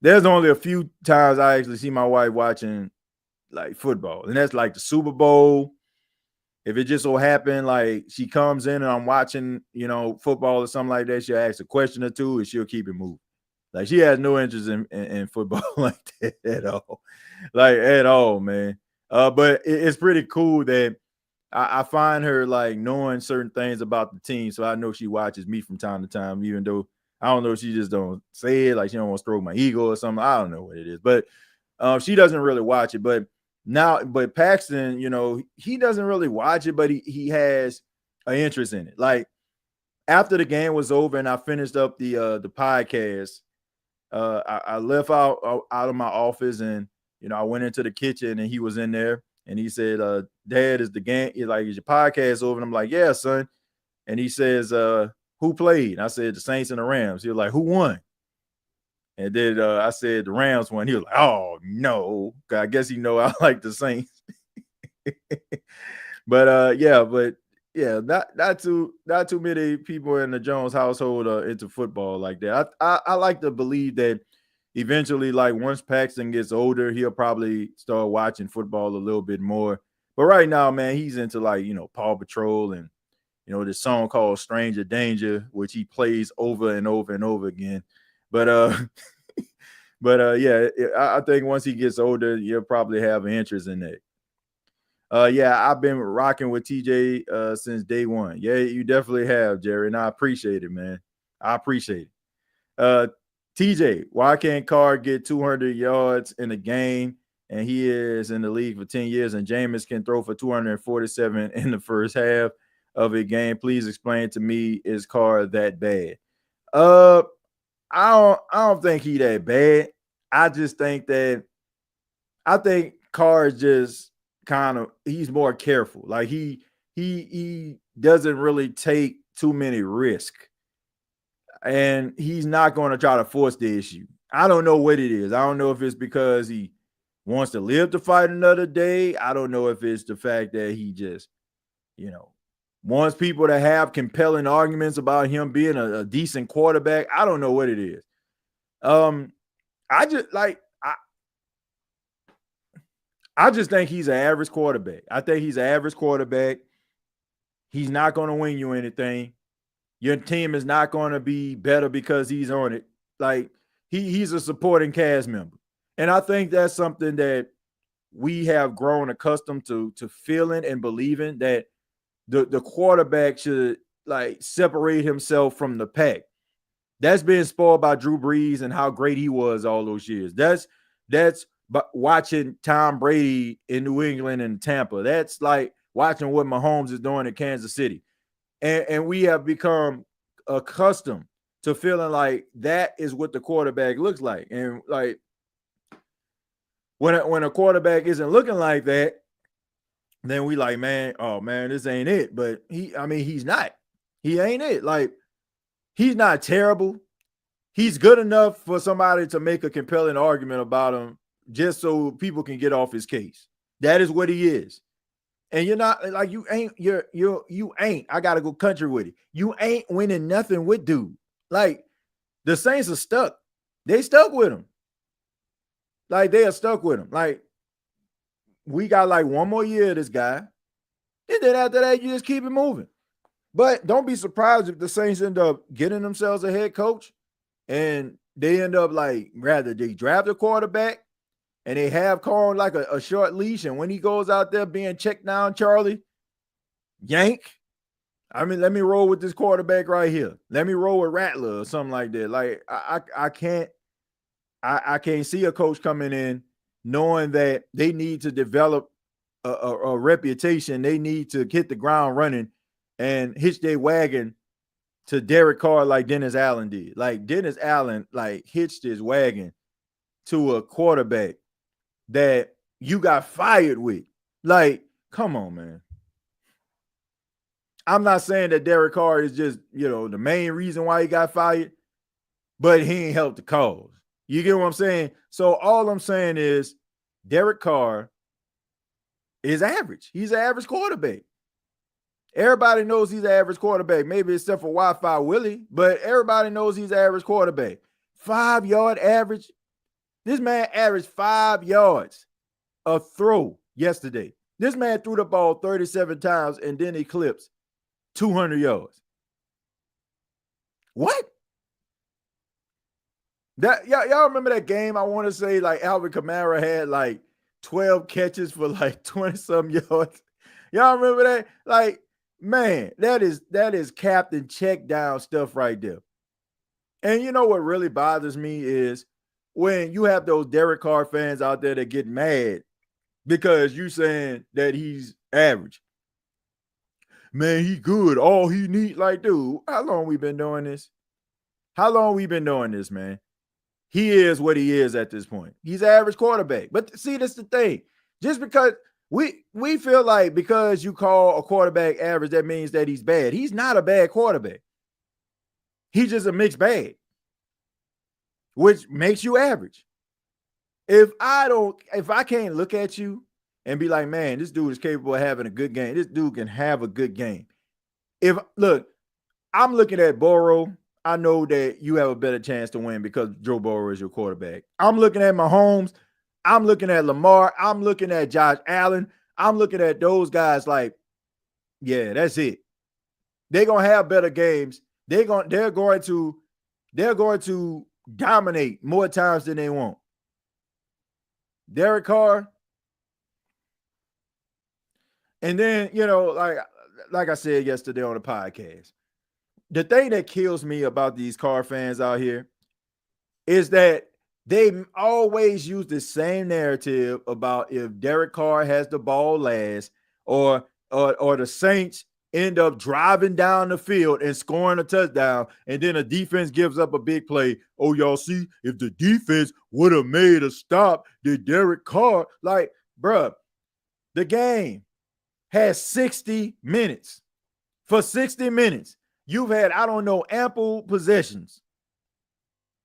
there's only a few times I actually see my wife watching, football, and that's the Super Bowl. If it just so happened, like she comes in and I'm watching, football or something like that, she'll ask a question or two and she'll keep it moving. Like she has no interest in football like that at all. Like at all, man. But it's pretty cool that I find her like knowing certain things about the team. So I know she watches me from time to time, even though I don't know, she just don't say it, like she don't want to stroke my ego or something. I don't know what it is. But she doesn't really watch it. But Paxton, he doesn't really watch it, but he has an interest in it. Like after the game was over and I finished up the podcast, I left out of my office and I went into the kitchen and he was in there and he said, Dad, is the game? He's like, is your podcast over? And I'm like, yeah, son. And he says, who played? And I said, the Saints and the Rams. He was like, who won? And then I said the Rams won. He was like, oh no. I guess he know I like the Saints. But not too many people in the Jones household are into football like that. I like to believe that eventually, like once Paxton gets older, he'll probably start watching football a little bit more. But right now, man, he's into like, Paw Patrol and this song called Stranger Danger, which he plays over and over and over again. But I think once he gets older, you'll probably have an interest in that. I've been rocking with TJ since day one. Yeah, you definitely have, Jerry, and I appreciate it, man. I appreciate it. TJ, why can't Carr get 200 yards in a game and he is in the league for 10 years and Jameis can throw for 247 in the first half of a game? Please explain to me, is Carr that bad? I don't think he that bad. I just think Carr is just he's more careful. Like he doesn't really take too many risks. And he's not going to try to force the issue. I don't know what it is. I don't know if it's because he wants to live to fight another day. I don't know if it's the fact that he just, wants people to have compelling arguments about him being a decent quarterback. I don't know what it is. I just think he's an average quarterback. I think he's an average quarterback. He's not going to win you anything. Your team is not going to be better because he's on it. Like he's a supporting cast member. And I think that's something that we have grown accustomed to feeling and believing, that the quarterback should like separate himself from the pack. That's been spoiled by Drew Brees and how great he was all those years. That's watching Tom Brady in New England and Tampa. That's like watching what Mahomes is doing in Kansas City. And we have become accustomed to feeling like that is what the quarterback looks like. And like when a quarterback isn't looking like that, then we like, man, oh man, this ain't it. But he's not. He ain't it. Like he's not terrible. He's good enough for somebody to make a compelling argument about him just so people can get off his case. That is what he is. And you're not like you ain't. I gotta go country with it. You ain't winning nothing with dude. Like the Saints are stuck. They stuck with him. Like they are stuck with him. Like we got like one more year of this guy, and then after that, you just keep it moving. But don't be surprised if the Saints end up getting themselves a head coach, and they end up like rather they draft a quarterback. And they have Carr on like a short leash. And when he goes out there being checked down, Charlie, yank. Let me roll with this quarterback right here. Let me roll with Rattler or something like that. Like I can't see a coach coming in knowing that they need to develop a reputation. They need to hit the ground running and hitch their wagon to Derek Carr like Dennis Allen did. Like Dennis Allen like hitched his wagon to a quarterback that you got fired with. Like, come on, man. I'm not saying that Derek Carr is just, the main reason why he got fired, but he ain't helped the cause. You get what I'm saying? So all I'm saying is Derek Carr is average. He's an average quarterback. Everybody knows he's an average quarterback, maybe except for Wi-Fi Willie, but everybody knows he's an average quarterback. 5-yard average. This man averaged 5 yards a throw yesterday. This man threw the ball 37 times and then eclipsed 200 yards. What? That y'all remember that game? I want to say like Alvin Kamara had like 12 catches for like 20-some yards. Y'all remember that? Like, man, that is captain check down stuff right there. And you know what really bothers me is when you have those Derek Carr fans out there that get mad because you saying that he's average. Man, he good. All he need, like, dude, how long we been doing this? How long we been doing this, man? He is what he is at this point. He's an average quarterback. But see, that's the thing. Just because we feel like because you call a quarterback average, that means that he's bad. He's not a bad quarterback. He's just a mixed bag, which makes you average. If I can't look at you and be like, man, this dude is capable of having a good game. This dude can have a good game. I'm looking at Burrow. I know that you have a better chance to win because Joe Burrow is your quarterback. I'm looking at Mahomes. I'm looking at Lamar. I'm looking at Josh Allen. I'm looking at those guys like, yeah, that's it. They're going to have better games. They're going to dominate more times than they want. Derek Carr. And then, like I said yesterday on the podcast, the thing that kills me about these Carr fans out here is that they always use the same narrative about if Derek Carr has the ball last or the Saints end up driving down the field and scoring a touchdown, and then a defense gives up a big play. Oh, y'all see, if the defense would have made a stop, did Derek Carr, like, bruh, the game has 60 minutes. For 60 minutes, you've had, ample possessions.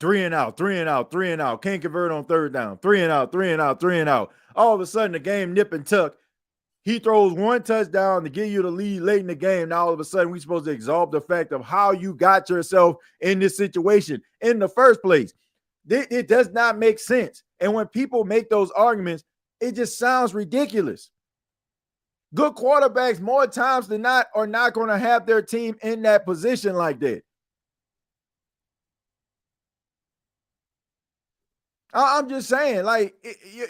3 and out. Can't convert on third down. 3 and out. All of a sudden, the game nip and tuck. He throws one touchdown to give you the lead late in the game. Now, all of a sudden, we're supposed to exalt the fact of how you got yourself in this situation in the first place. It does not make sense. And when people make those arguments, it just sounds ridiculous. Good quarterbacks, more times than not, are not going to have their team in that position like that. I'm just saying, like,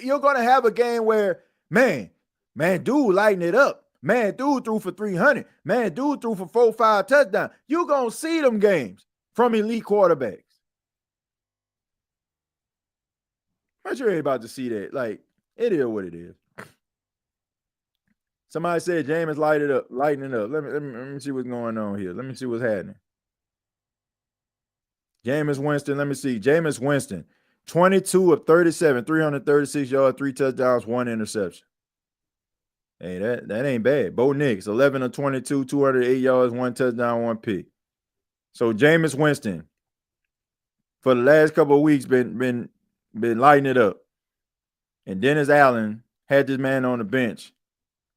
you're going to have a game where, man, dude lighten it up. Man, dude threw for 300. Man, dude threw for 4-5 touchdowns. You're going to see them games from elite quarterbacks. I'm sure you're about to see that. Like, it is what it is. Somebody said Jameis lightening up. Let me see what's going on here. Let me see what's happening. Jameis Winston, let me see. Jameis Winston, 22 of 37, 336 yards, 3 touchdowns, 1 interception. Hey, that ain't bad. Bo Nix, 11 of 22, 208 yards, 1 touchdown, 1 pick. So Jameis Winston, for the last couple of weeks, been lighting it up. And Dennis Allen had this man on the bench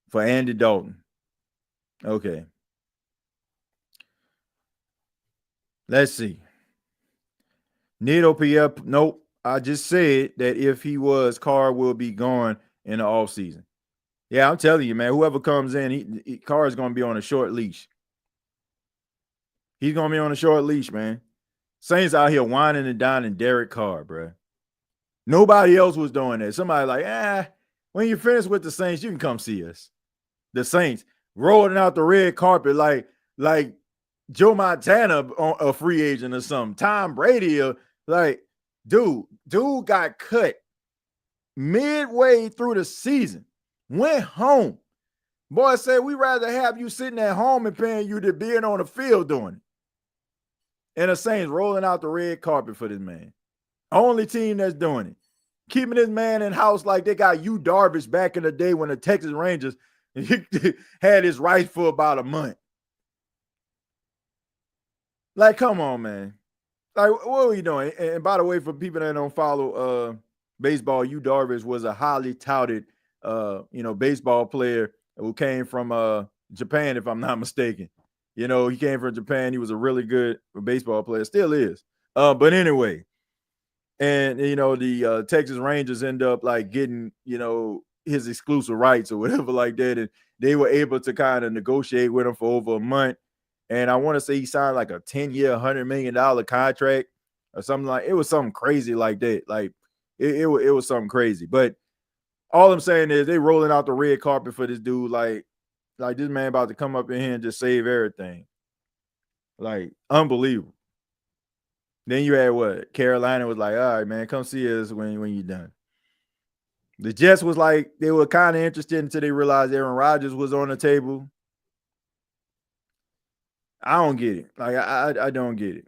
for Andy Dalton. Okay. Let's see. Nito Pierre, nope. I just said that if he was, Carr will be gone in the offseason. Yeah, I'm telling you, man, whoever comes in, Carr is going to be on a short leash. He's going to be on a short leash, man. Saints out here whining and dining Derek Carr, bro. Nobody else was doing that. Somebody like, when you finish with the Saints, you can come see us. The Saints rolling out the red carpet like Joe Montana on a free agent or something. Tom Brady, dude got cut midway through the season. Went home. Boy said, we'd rather have you sitting at home and paying you than being on the field doing it. And the Saints rolling out the red carpet for this man. Only team that's doing it. Keeping this man in house like they got Yu Darvish back in the day when the Texas Rangers had his rights for about a month. Like, come on, man. Like, what are we doing? And by the way, for people that don't follow baseball, Yu Darvish was a highly touted baseball player who came from Japan, if I'm not mistaken. He came from Japan. He was a really good baseball player. Still is. But anyway, and the Texas Rangers end up like getting, his exclusive rights or whatever like that. And they were able to kind of negotiate with him for over a month. And I want to say he signed like a 10-year, $100 million contract or something like it was something crazy like that. Like it was something crazy. But all I'm saying is they rolling out the red carpet for this dude. Like this man about to come up in here and just save everything. Like unbelievable. Then you had what? Carolina was like, all right, man, come see us when you're done. The Jets was like, they were kind of interested until they realized Aaron Rodgers was on the table. I don't get it. Like, I don't get it.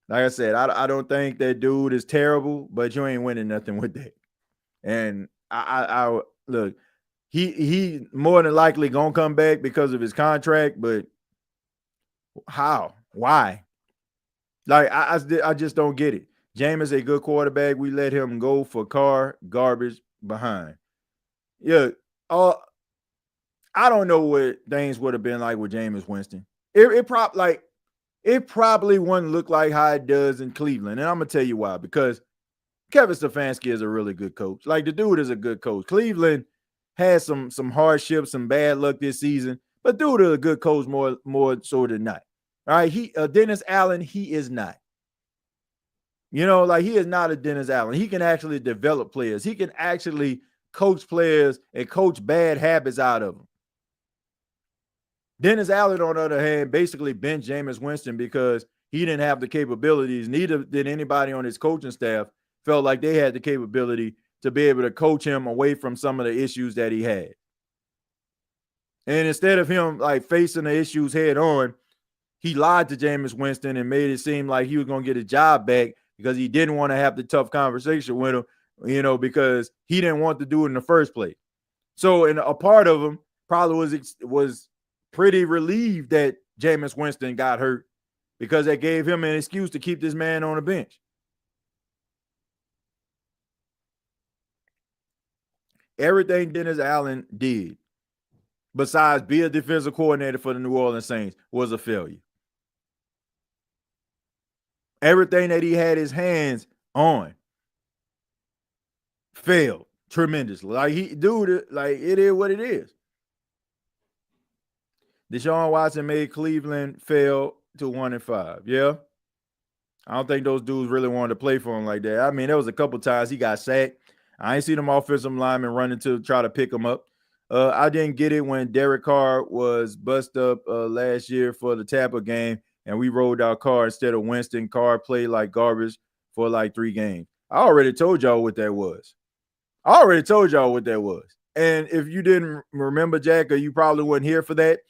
Like I said, I don't think that dude is terrible, but you ain't winning nothing with that. And I look, he more than likely gonna come back because of his contract, but how? Why? Like, I just don't get it. Jameis a good quarterback. We let him go for Carr, garbage behind. Yeah. I don't know what things would have been like with Jameis Winston. It probably wouldn't look like how it does in Cleveland. And I'm going to tell you why. Because Kevin Stefanski is a really good coach. Like, the dude is a good coach. Cleveland had some hardships, some bad luck this season. But dude is a good coach more so than not. All right, Dennis Allen, he is not. You know, like he is not a Dennis Allen. He can actually develop players. He can actually coach players and coach bad habits out of them. Dennis Allen, on the other hand, basically benched Jameis Winston because he didn't have the capabilities. Neither did anybody on his coaching staff felt like they had the capability to be able to coach him away from some of the issues that he had. And instead of him like facing the issues head on, he lied to Jameis Winston and made it seem like he was going to get his job back because he didn't want to have the tough conversation with him, you know, because he didn't want to do it in the first place. So, and a part of him probably was pretty relieved that Jameis Winston got hurt because that gave him an excuse to keep this man on the bench. Everything Dennis Allen did, besides be a defensive coordinator for the New Orleans Saints, was a failure. Everything that he had his hands on failed tremendously. Like it is what it is. Deshaun Watson made Cleveland fail to 1-5. Yeah. I don't think those dudes really wanted to play for him like that. I mean, there was a couple times he got sacked. I ain't seen them offensive linemen running to try to pick him up. I didn't get it when Derek Carr was bust up last year for the Tampa game, and we rolled out Carr instead of Winston. Carr played like garbage for like 3 games. I already told y'all what that was. And if you didn't remember, Jack, or you probably wasn't here for that,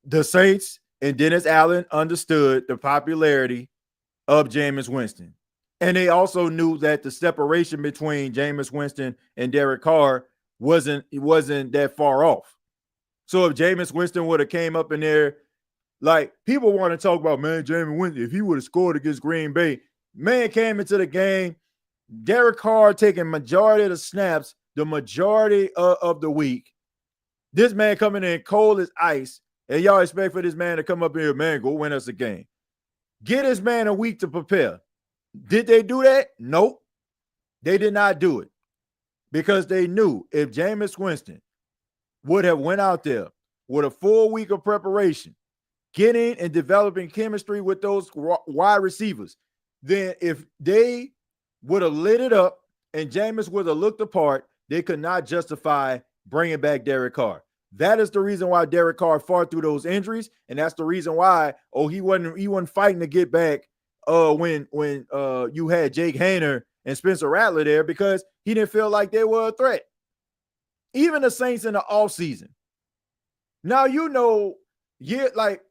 the Saints and Dennis Allen understood the popularity of Jameis Winston. And they also knew that the separation between Jameis Winston and Derek Carr wasn't that far off. So if Jameis Winston would have came up in there, like people want to talk about, man, Jameis Winston, if he would have scored against Green Bay, man came into the game, Derek Carr taking majority of the snaps, the majority of the week. This man coming in cold as ice, and y'all expect for this man to come up here, man, go win us a game. Get this man a week to prepare. Did they do that? Nope. They did not do it because they knew if Jameis Winston would have went out there with a full week of preparation, getting and developing chemistry with those wide receivers, then if they would have lit it up and Jameis would have looked apart, they could not justify bringing back Derek Carr. That is the reason why Derek Carr fought through those injuries, and that's the reason why he wasn't fighting to get back when you had Jake Haener and Spencer Rattler there because he didn't feel like they were a threat. Even the Saints in the offseason. Now,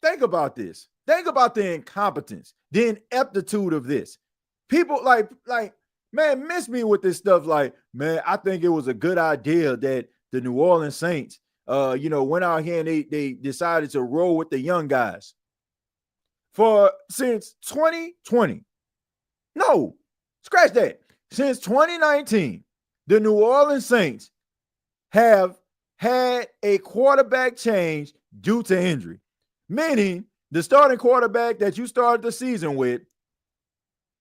think about this. Think about the incompetence, the ineptitude of this. People like, man, miss me with this stuff. Like, man, I think it was a good idea that the New Orleans Saints, went out here and they decided to roll with the young guys. Since 2020. No, scratch that. Since 2019, the New Orleans Saints have had a quarterback change due to injury, meaning the starting quarterback that you started the season with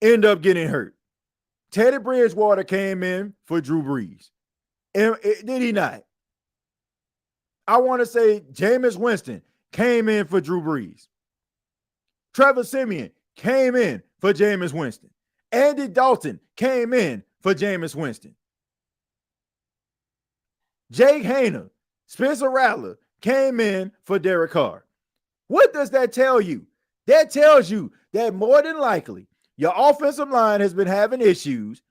ended up getting hurt. Teddy Bridgewater came in for Drew Brees. Did he not? I want to say Jameis Winston came in for Drew Brees. Trevor Siemian came in for Jameis Winston. Andy Dalton came in for Jameis Winston. Jake Hayner, Spencer Rattler came in for Derek Carr. What does that tell you? That tells you that more than likely your offensive line has been having issues.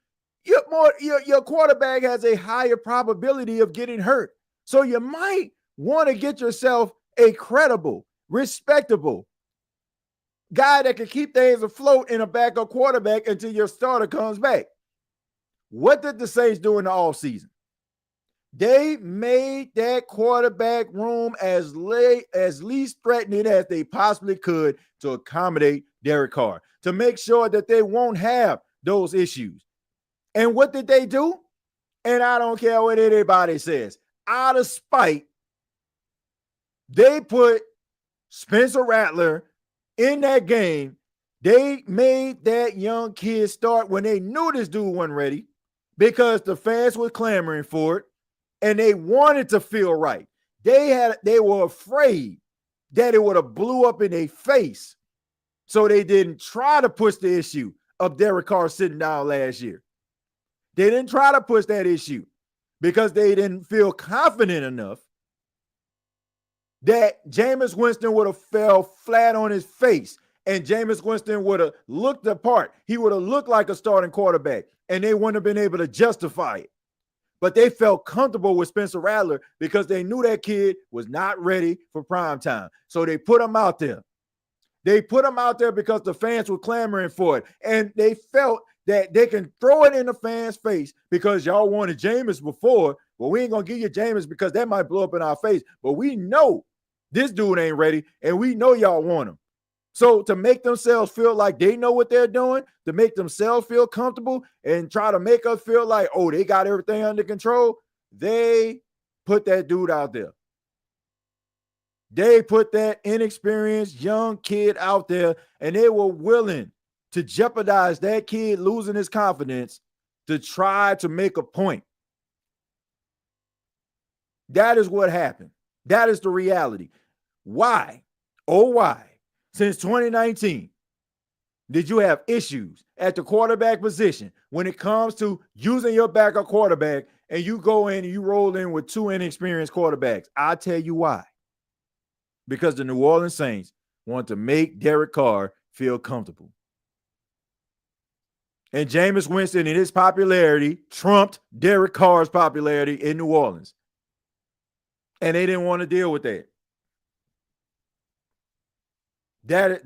Your quarterback has a higher probability of getting hurt. So you might want to get yourself a credible, respectable guy that can keep things afloat in a backup quarterback until your starter comes back. What did the Saints do in the offseason? They made that quarterback room as least threatening as they possibly could to accommodate Derek Carr, to make sure that they won't have those issues. And what did they do? And I don't care what anybody says. Out of spite, they put Spencer Rattler in that game. They made that young kid start when they knew this dude wasn't ready because the fans were clamoring for it. And they wanted to feel right. They were afraid that it would have blew up in their face. So they didn't try to push the issue of Derek Carr sitting down last year. They didn't try to push that issue because they didn't feel confident enough that Jameis Winston would have fell flat on his face and Jameis Winston would have looked the part. He would have looked like a starting quarterback and they wouldn't have been able to justify it. But they felt comfortable with Spencer Rattler because they knew that kid was not ready for prime time. So they put him out there. They put him out there because the fans were clamoring for it. And they felt that they can throw it in the fans' face because y'all wanted Jameis before. Well, we ain't going to give you Jameis because that might blow up in our face. But we know this dude ain't ready, and we know y'all want him. So to make themselves feel like they know what they're doing, to make themselves feel comfortable and try to make us feel like, oh, they got everything under control, they put that dude out there. They put that inexperienced young kid out there, and they were willing to jeopardize that kid losing his confidence to try to make a point. That is what happened. That is the reality. Why? Oh, why? Since 2019, did you have issues at the quarterback position when it comes to using your backup quarterback and you go in and you roll in with two inexperienced quarterbacks? I'll tell you why. Because the New Orleans Saints want to make Derek Carr feel comfortable. And Jameis Winston and his popularity trumped Derek Carr's popularity in New Orleans. And they didn't want to deal with that. That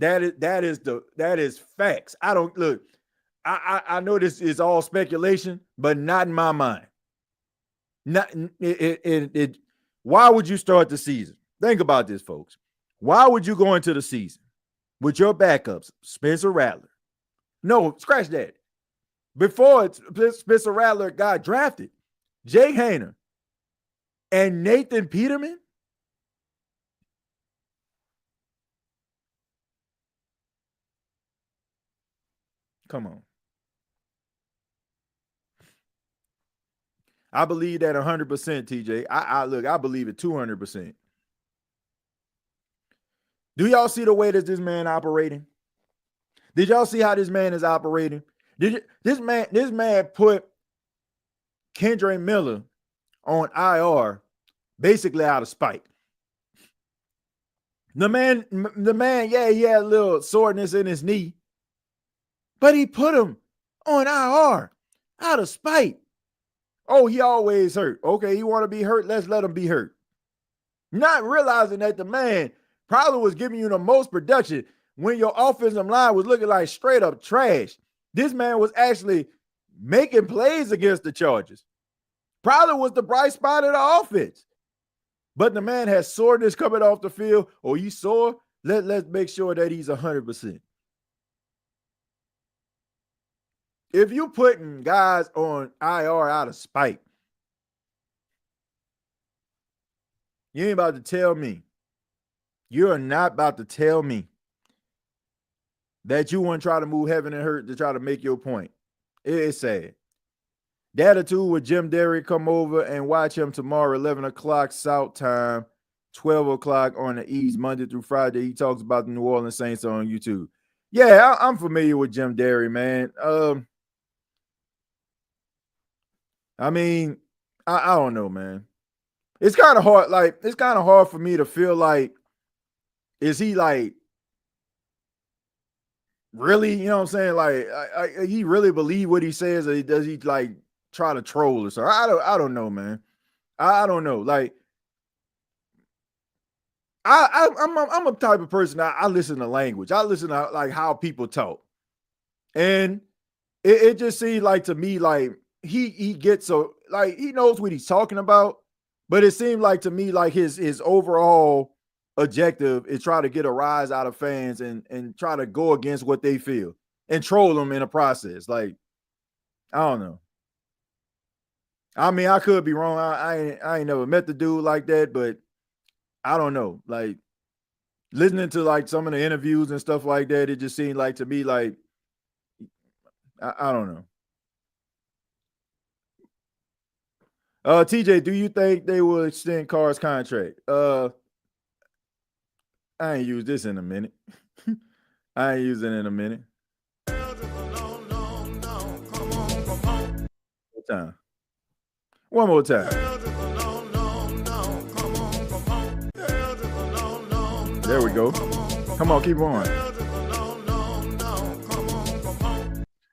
is facts. I don't look. I know this is all speculation, but not in my mind. Why would you start the season? Think about this, folks. Why would you go into the season with your backups, Spencer Rattler? No, scratch that. Before Spencer Rattler got drafted, Jake Hayner and Nathan Peterman. Come on. I believe that 100%, TJ. I believe it 200%. Do y'all see the way that this man operating? Did y'all see how this man is operating? This man put Kendre Miller on IR basically out of spite. The man, yeah, he had a little soreness in his knee. But he put him on IR out of spite. Oh, he always hurt. Okay, you want to be hurt? Let's let him be hurt. Not realizing that the man probably was giving you the most production when your offensive line was looking like straight up trash. This man was actually making plays against the Chargers. Probably was the bright spot of the offense. But the man has soreness coming off the field. Oh, you sore? Let's make sure that he's 100%. If you're putting guys on IR out of spite, you ain't about to tell me. You're not about to tell me that you want to try to move heaven and earth to try to make your point. It's sad. The Attitude with Jim Derry. Come over and watch him tomorrow, 11 o'clock South time, 12 o'clock on the East, Monday through Friday. He talks about the New Orleans Saints on YouTube. Yeah, I'm familiar with Jim Derry, man. I mean, I don't know, man. It's kind of hard. Like, it's kind of hard for me to feel like, is he like really, you know what I'm saying? Like, he really believe what he says, or does he like try to troll or something? I don't know, man. I don't know. Like, I'm a type of person. I listen to language. I listen to like how people talk, and it just seems like to me like he gets so like he knows what he's talking about, but it seemed like to me like his overall objective is try to get a rise out of fans and try to go against what they feel and troll them in a process. Like, I don't know. I mean, I could be wrong. I ain't never met the dude like that, but I don't know. Like, listening to like some of the interviews and stuff like that, it just seemed like to me like I don't know. TJ, do you think they will extend Carr's contract? I ain't used this in a minute. I ain't using it in a minute. One more time. There we go. Come on, keep on.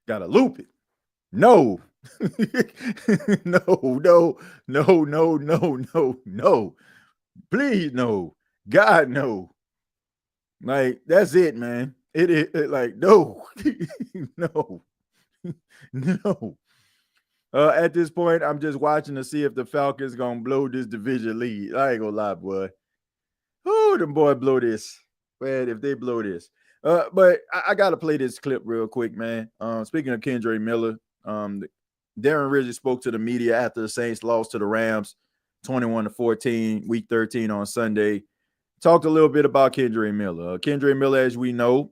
Gotta loop it. No. No. Please, no. God, no. Like, that's it, man. It like, no. No. At this point, I'm just watching to see if the Falcons gonna blow this division lead. I ain't gonna lie, boy. Oh, them boy blow this. Man, if they blow this. But I gotta play this clip real quick, man. Speaking of Kendre Miller, Darren Rizzi spoke to the media after the Saints lost to the Rams 21-14, week 13 on Sunday. Talked a little bit about Kendre Miller. Kendre Miller, as we know,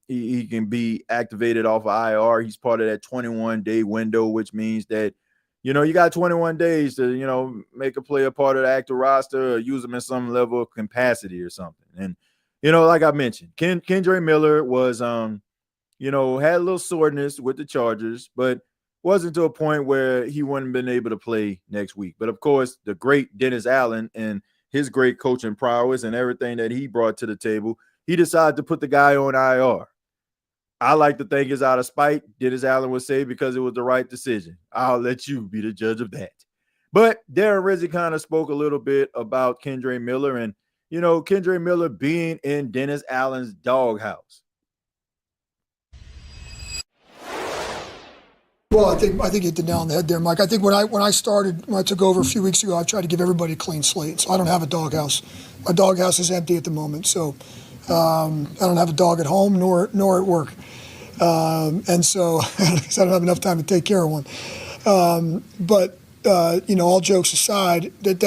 he can be activated off of IR. He's part of that 21-day window, which means that, you got 21 days to, make a player part of the active roster or use them in some level of capacity or something. And, like I mentioned, Kendre Miller was, had a little soreness with the Chargers, but wasn't to a point where he wouldn't have been able to play next week. But, of course, the great Dennis Allen and his great coaching prowess and everything that he brought to the table, he decided to put the guy on IR. I like to think it's out of spite, Dennis Allen would say, because it was the right decision. I'll let you be the judge of that. But Darren Rizzi kind of spoke a little bit about Kendre Miller and, Kendre Miller being in Dennis Allen's doghouse. Well, I think you hit the nail on the head there, Mike. I think when I took over a few weeks ago, I tried to give everybody a clean slate. So I don't have a doghouse. My doghouse is empty at the moment. So I don't have a dog at home nor at work, and so because I don't have enough time to take care of one. But all jokes aside, that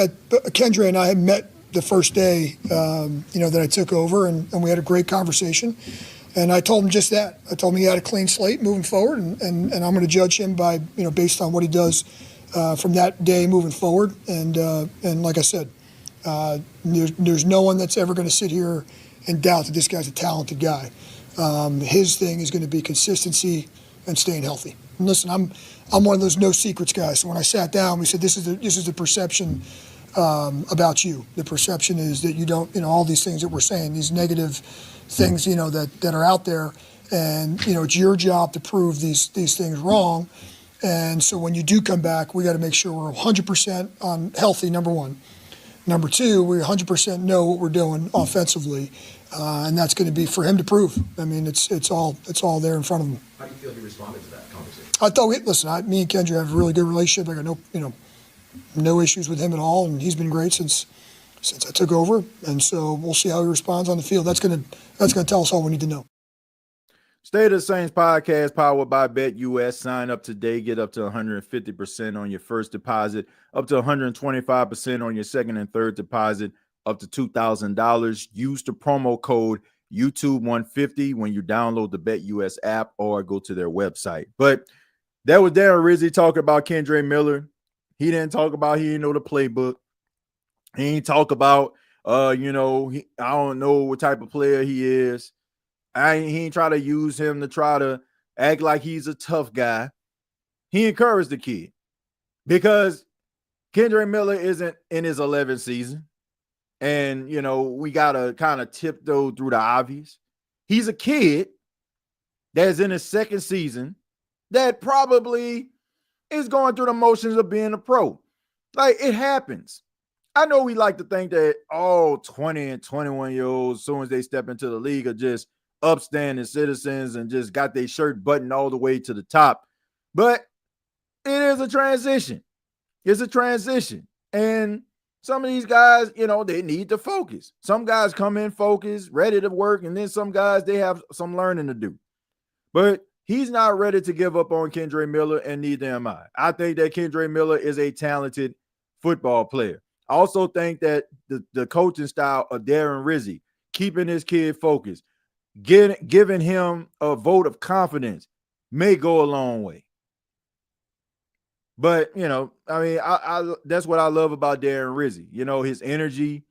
Kendre and I had met the first day, that I took over, and we had a great conversation. And I told him just that. I told him he had a clean slate moving forward, and I'm going to judge him by, based on what he does from that day moving forward. And like I said, there's no one that's ever going to sit here and doubt that this guy's a talented guy. His thing is going to be consistency and staying healthy. And listen, I'm one of those no secrets guys. So when I sat down, we said this is the perception about you. The perception is that you don't, all these things that we're saying, these negative things, that are out there, and it's your job to prove these things wrong. And so when you do come back, we got to make sure we're 100% on healthy. Number one. Number two, we 100% know what we're doing offensively, and that's going to be for him to prove. I mean, it's all there in front of him. How do you feel he responded to that conversation? I thought, me and Kendre have a really good relationship. I got no issues with him at all, and he's been great since I took over. And so we'll see how he responds on the field. That's gonna tell us all we need to know. State of the Saints podcast powered by BETUS. Sign up today. Get up to 150% on your first deposit, up to 125% on your second and third deposit, up to $2,000. Use the promo code YouTube150 when you download the BETUS app or go to their website. But That was Darren Rizzi talking about Kendre Miller. He didn't talk about he didn't know the playbook. He ain't talk about I don't know what type of player he is. He ain't try to use him to try to act like he's a tough guy. He encouraged the kid because Kendre Miller isn't in his 11th season. And, we got to kind of tiptoe through the obvious. He's a kid that's in his second season that probably is going through the motions of being a pro. Like, it happens. I know we like to think that all 20 and 21-year-olds, as soon as they step into the league, are just upstanding citizens and just got their shirt buttoned all the way to the top. But it is a transition. It's a transition. And some of these guys, they need to focus. Some guys come in focused, ready to work, and then some guys, they have some learning to do. But he's not ready to give up on Kendre Miller, and neither am I. I think that Kendre Miller is a talented football player. I also think that the coaching style of Darren Rizzi, keeping his kid focused, giving him a vote of confidence, may go a long way. But, I that's what I love about Darren Rizzi. His energy.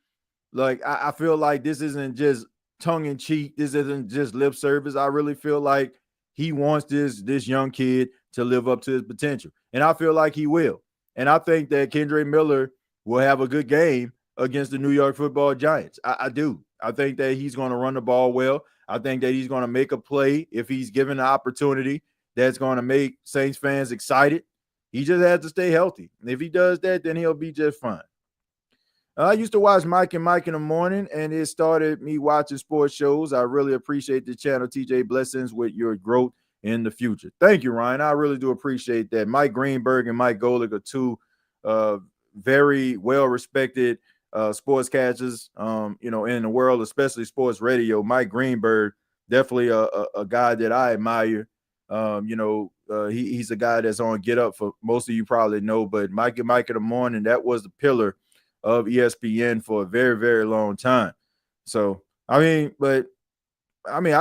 Like, I feel like this isn't just tongue-in-cheek. This isn't just lip service. I really feel like he wants this young kid to live up to his potential. And I feel like he will. And I think that Kendre Miller will have a good game against the New York Football Giants. I do. I think that he's going to run the ball well. I think that he's going to make a play if he's given the opportunity that's going to make Saints fans excited. He just has to stay healthy. And if he does that, then he'll be just fine. I used to watch Mike and Mike in the morning, and it started me watching sports shows. I really appreciate the channel, TJ. Blessings with your growth in the future. Thank you, Ryan. I really do appreciate that. Mike Greenberg and Mike Golick are two very well-respected sportscasters, in the world, especially sports radio. Mike Greenberg, definitely a guy that I admire. He's a guy that's on Get Up, for most of you probably know, but Mike and Mike in the morning, that was the pillar of ESPN for a very, very long time. So, I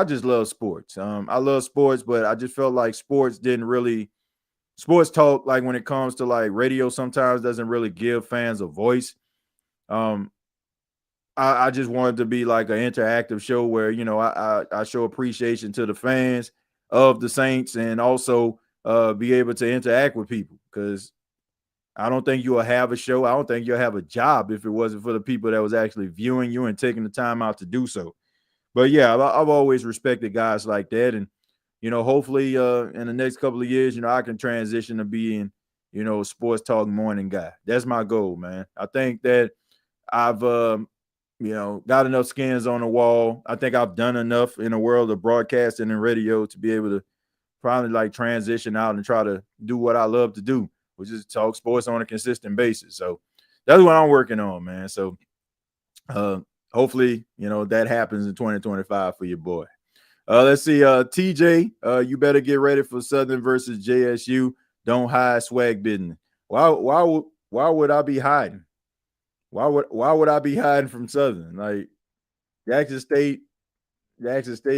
just love sports. I love sports, but I just felt like sports talk, like when it comes to like radio, sometimes doesn't really give fans a voice. I just wanted to be like an interactive show where, I show appreciation to the fans of the Saints and also be able to interact with people, because I don't think you'll have a show. I don't think you'll have a job if it wasn't for the people that was actually viewing you and taking the time out to do so. But yeah, I've always respected guys like that. And, hopefully in the next couple of years, I can transition to being, a sports talk morning guy. That's my goal, man. I think that I've, got enough skins on the wall. I think I've done enough in the world of broadcasting and radio to be able to probably like transition out and try to do what I love to do, which is talk sports on a consistent basis. So that's what I'm working on, man. So hopefully, that happens in 2025 for your boy. Let's see. TJ, you better get ready for Southern versus JSU. Don't hide swag business. Why would I be hiding? Why would I be hiding from Southern? Like, Jackson State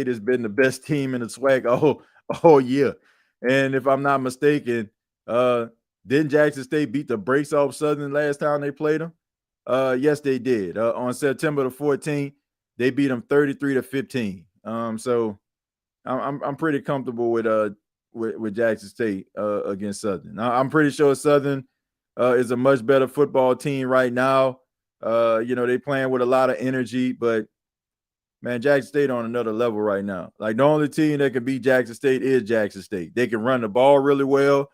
has been the best team in the swag all year. And if I'm not mistaken, didn't Jackson State beat the brakes off Southern last time they played them? Yes, they did. On September the 14th, they beat them 33-15. So I'm pretty comfortable with Jackson State against Southern. I'm pretty sure Southern is a much better football team right now. They playing with a lot of energy, but man, Jackson State on another level right now. Like, the only team that can beat Jackson State is Jackson State. They can run the ball really well.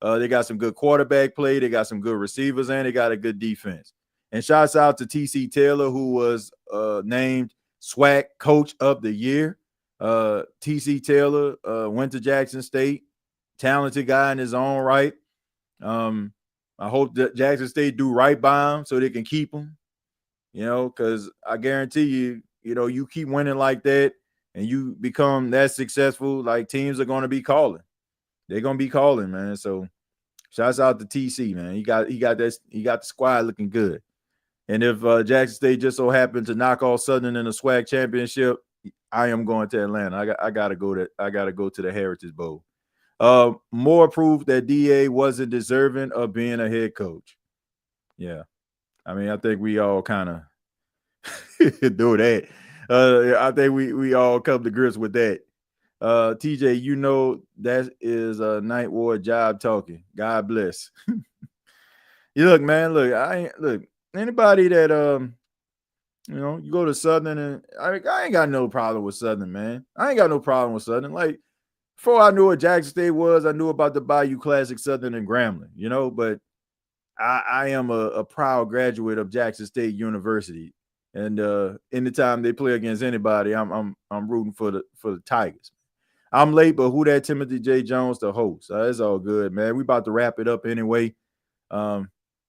They got some good quarterback play. They got some good receivers, and they got a good defense. And shouts out to T.C. Taylor, who was named SWAC Coach of the Year. T.C. Taylor went to Jackson State. Talented guy in his own right. I hope that Jackson State do right by him so they can keep him, because I guarantee you, you keep winning like that and you become that successful, like, teams are going to be calling. They're going to be calling, man. So shouts out to TC, man. He got the squad looking good. And if Jackson State just so happened to knock off Southern in the SWAC championship, I am going to Atlanta. I gotta go to the Heritage Bowl. More proof that DA wasn't deserving of being a head coach. Yeah. I mean, I think we all kind of do that. I think we all come to grips with that. TJ, you know that is a Ninth Ward job talking. God bless. You look, man. Look. Anybody that you go to Southern, and I ain't got no problem with Southern, man. I ain't got no problem with Southern. Like, before I knew what Jackson State was, I knew about the Bayou Classic, Southern, and Grambling. But I am a proud graduate of Jackson State University, and anytime they play against anybody, I'm rooting for the Tigers. I'm late, but who that Timothy J. Jones, the host? It's all good, man. We about to wrap it up anyway.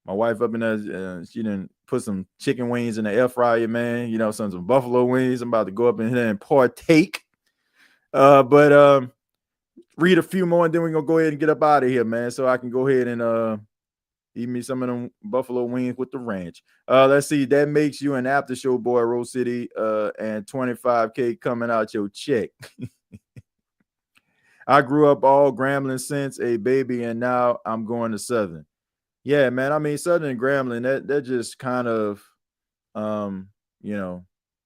My wife up in there, she didn't put some chicken wings in the air fryer, man. Some buffalo wings. I'm about to go up in here and partake. But read a few more, and then we're gonna go ahead and get up out of here, man. So I can go ahead and eat me some of them buffalo wings with the ranch. Let's see. That makes you an after show boy, Rose City, and $25K coming out your check. I grew up all Grambling since a baby, and now I'm going to Southern. Yeah, man. I mean, Southern and Grambling, that just kind of,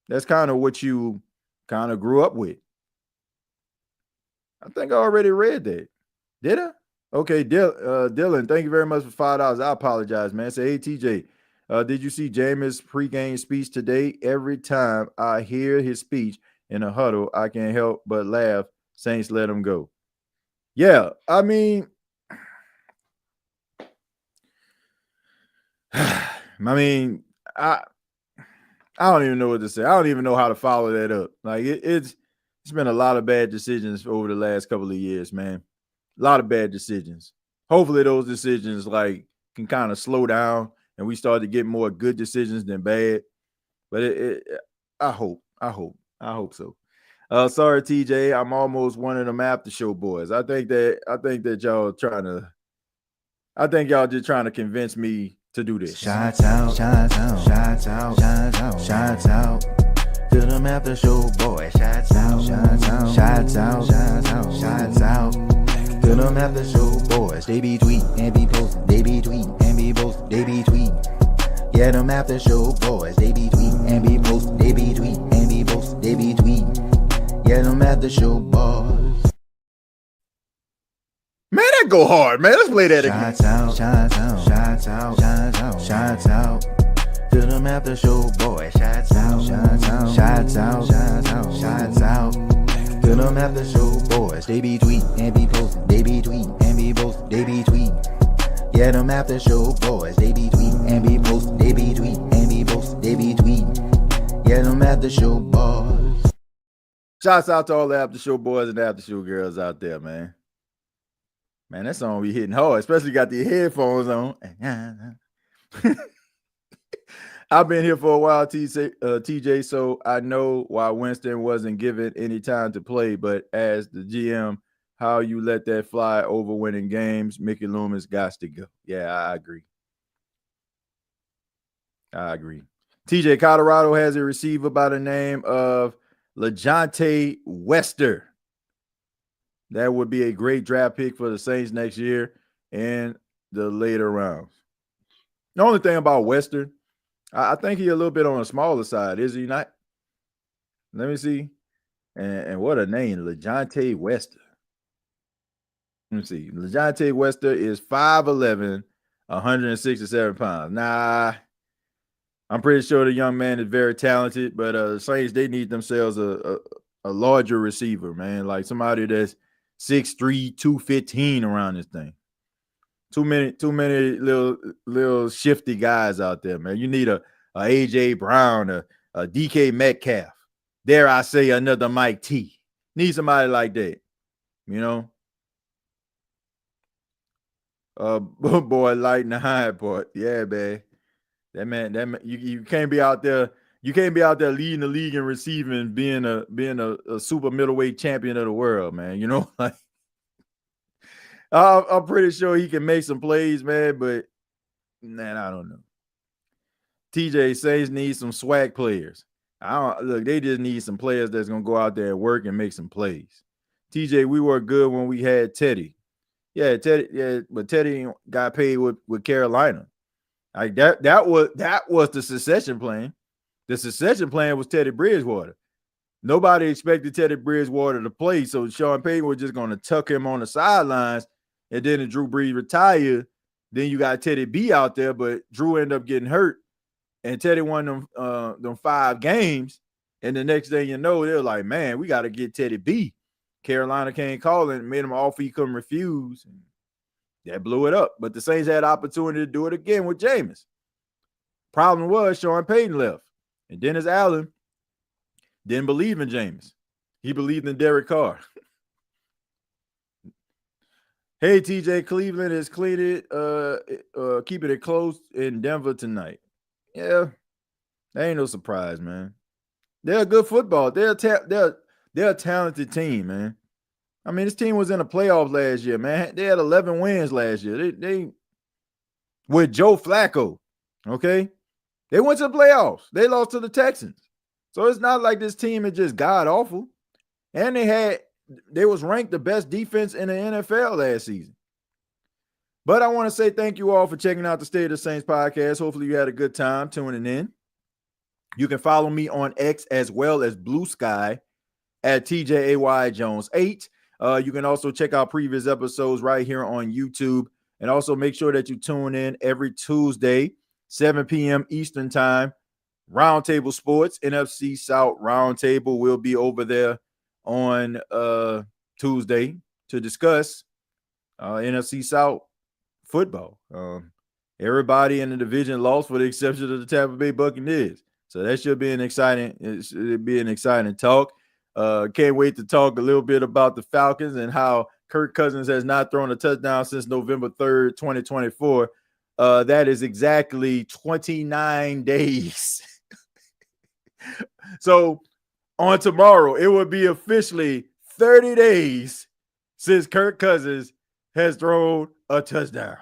that's kind of what you kind of grew up with. I think I already read that. Did I? Okay, Dylan, thank you very much for $5. I apologize, man. Say, hey, TJ, did you see Jameis' pregame speech today? Every time I hear his speech in a huddle, I can't help but laugh. Saints let him go. Yeah, I mean, I don't even know what to say. I don't even know how to follow that up. Like it's been a lot of bad decisions over the last couple of years, man. A lot of bad decisions. Hopefully those decisions can kind of slow down and we start to get more good decisions than bad. But I hope so. Sorry, TJ. I'm almost one of them after show boys. I think that y'all just trying to convince me to do this. Shots out to them after show boys. Shots out to them after show boys. They be tweet and be post. They be tweet and be post. They be tweet. Yeah, them after show boys. They be tweet and be post. They be tweet and be post. They be tweet. Yeah, them after show boys. Man, that go hard, man. Let's play that again. Shots out to them after show boys. Shots out to them after show boys. They be tweet and be post. They be tweet and be post. They be tweet. Yeah, them after show boys. They be tweet and be post. They be tweet and be post. They be tweet. Yeah, them after show boys. Shouts out to all the after show boys and after show girls out there, man. Man, that song be hitting hard, especially got the headphones on. I've been here for a while, TJ, so I know why Winston wasn't given any time to play, but as the GM, how you let that fly over winning games, Mickey Loomis got to go. Yeah, I agree. TJ, Colorado has a receiver by the name of LeJontay Wester. That would be a great draft pick for the Saints next year in the later rounds. The only thing about Wester, I think he's a little bit on the smaller side, is he not? Let me see. And what a name, LeJontay Wester. Let me see. LeJontay Wester is 5'11", 167 pounds. Nah, I'm pretty sure the young man is very talented, but Saints, they need themselves a larger receiver, man. Like somebody that's 6'3", 215 around this thing. Too many little shifty guys out there, man. You need a AJ Brown, a DK Metcalf. Dare I say another Mike T. Need somebody like that, you know. Boy, lighting the high part. Yeah, man. That man, you can't be out there. You can't be out there leading the league in receiving, being a super middleweight champion of the world, man. You know, like I'm pretty sure he can make some plays, man. But man, I don't know. TJ Saints need some swag players. They just need some players that's gonna go out there and work and make some plays. TJ, we were good when we had Teddy. Yeah, Teddy. Yeah, but Teddy got paid with Carolina. Like that was the succession plan. The succession plan was Teddy Bridgewater. Nobody expected Teddy Bridgewater to play, so Sean Payton was just going to tuck him on the sidelines. And then if Drew Brees retired, then you got Teddy B out there, but Drew ended up getting hurt, and Teddy won them 5 games. And the next thing you know, they're like, man, we got to get Teddy B. Carolina can't call it and made him an offer he couldn't refuse. And that blew it up. But the Saints had opportunity to do it again with Jameis. Problem was Sean Payton left. And Dennis Allen didn't believe in Jameis. He believed in Derek Carr. Hey, TJ, Cleveland is keeping it close in Denver tonight. Yeah, that ain't no surprise, man. They're a good football. They're a talented team, man. I mean, this team was in the playoffs last year, man. They had 11 wins last year. They with Joe Flacco, okay? They went to the playoffs. They lost to the Texans. So it's not like this team is just god-awful. And they was ranked the best defense in the NFL last season. But I want to say thank you all for checking out the State of the Saints podcast. Hopefully you had a good time tuning in. You can follow me on X as well as Blue Sky at TJAY Jones 8. You can also check out previous episodes right here on YouTube. And also make sure that you tune in every Tuesday, 7 p.m. Eastern Time. Roundtable Sports, NFC South Roundtable will be over there on Tuesday to discuss NFC South football. Everybody in the division lost for the exception of the Tampa Bay Buccaneers. So that should be an exciting talk. Can't wait to talk a little bit about the Falcons and how Kirk Cousins has not thrown a touchdown since November 3rd, 2024. That is exactly 29 days. So on tomorrow, it will be officially 30 days since Kirk Cousins has thrown a touchdown.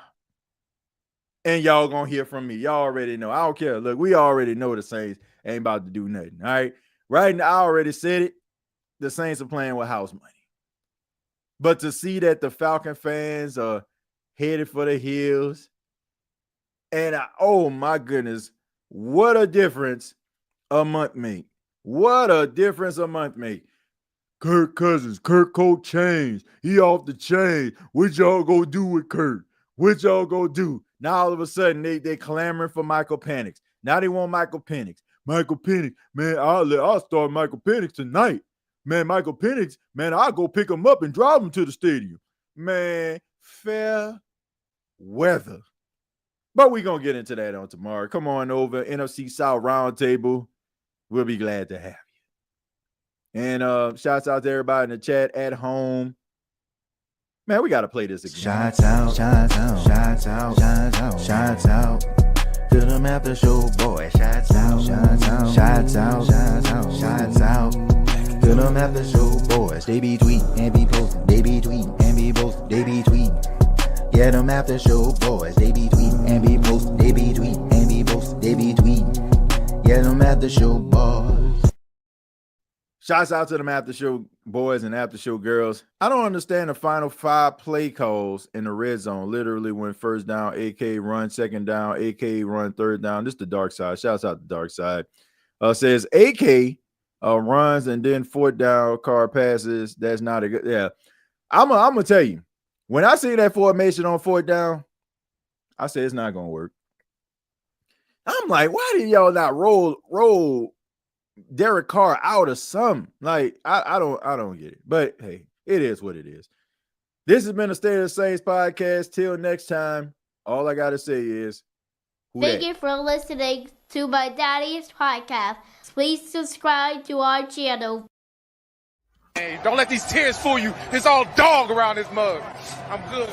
And y'all gonna hear from me. Y'all already know. I don't care. Look, we already know the Saints ain't about to do nothing. All right. Right now, I already said it. The Saints are playing with house money. But to see that the Falcon fans are headed for the hills, and oh my goodness, what a difference a month make. What a difference a month make. Kirk Cousins, Kirk coat changed. He off the chain. What y'all gonna do with Kirk? What y'all gonna do? Now all of a sudden they clamoring for Michael Penix. Now they want Michael Penix. Michael Penix, man, I'll start Michael Penix tonight. Man, Michael Penix, man, I'll go pick him up and drive him to the stadium. Man, fair weather. But we're going to get into that on tomorrow. Come on over, NFC South Roundtable. We'll be glad to have you. And shouts out to everybody in the chat at home. Man, we got to play this again. Shots out, shots out, shots out, shots out, shots out. To them after show boys. Shots out, shots out, shots out, shots out, shots out. To them after show boys. They be tweeting and be posting. They be tweeting and be posting. They be tweeting. Yeah, them after show boys. They be tweeting and be posting. They be tweeting and be posting. They be tweeting. Yeah, them after show boys. Shouts out to them after show boys and after show girls. I don't understand the final 5 play calls in the red zone. Literally when first down, AK run, second down, AK run, third down. This is the dark side. Shouts out the dark side. Says AK runs and then fourth down, Carr passes. That's not a good. Yeah. I'm going to tell you, when I see that formation on fourth down, I say it's not going to work. I'm like, why did y'all not roll Derek Carr out of some? Like, I don't get it. But hey, it is what it is. This has been the State of the Saints podcast. Till next time, all I gotta say is thank you for listening to my daddy's podcast. Please subscribe to our channel. Hey, don't let these tears fool you. It's all dog around this mug. I'm good.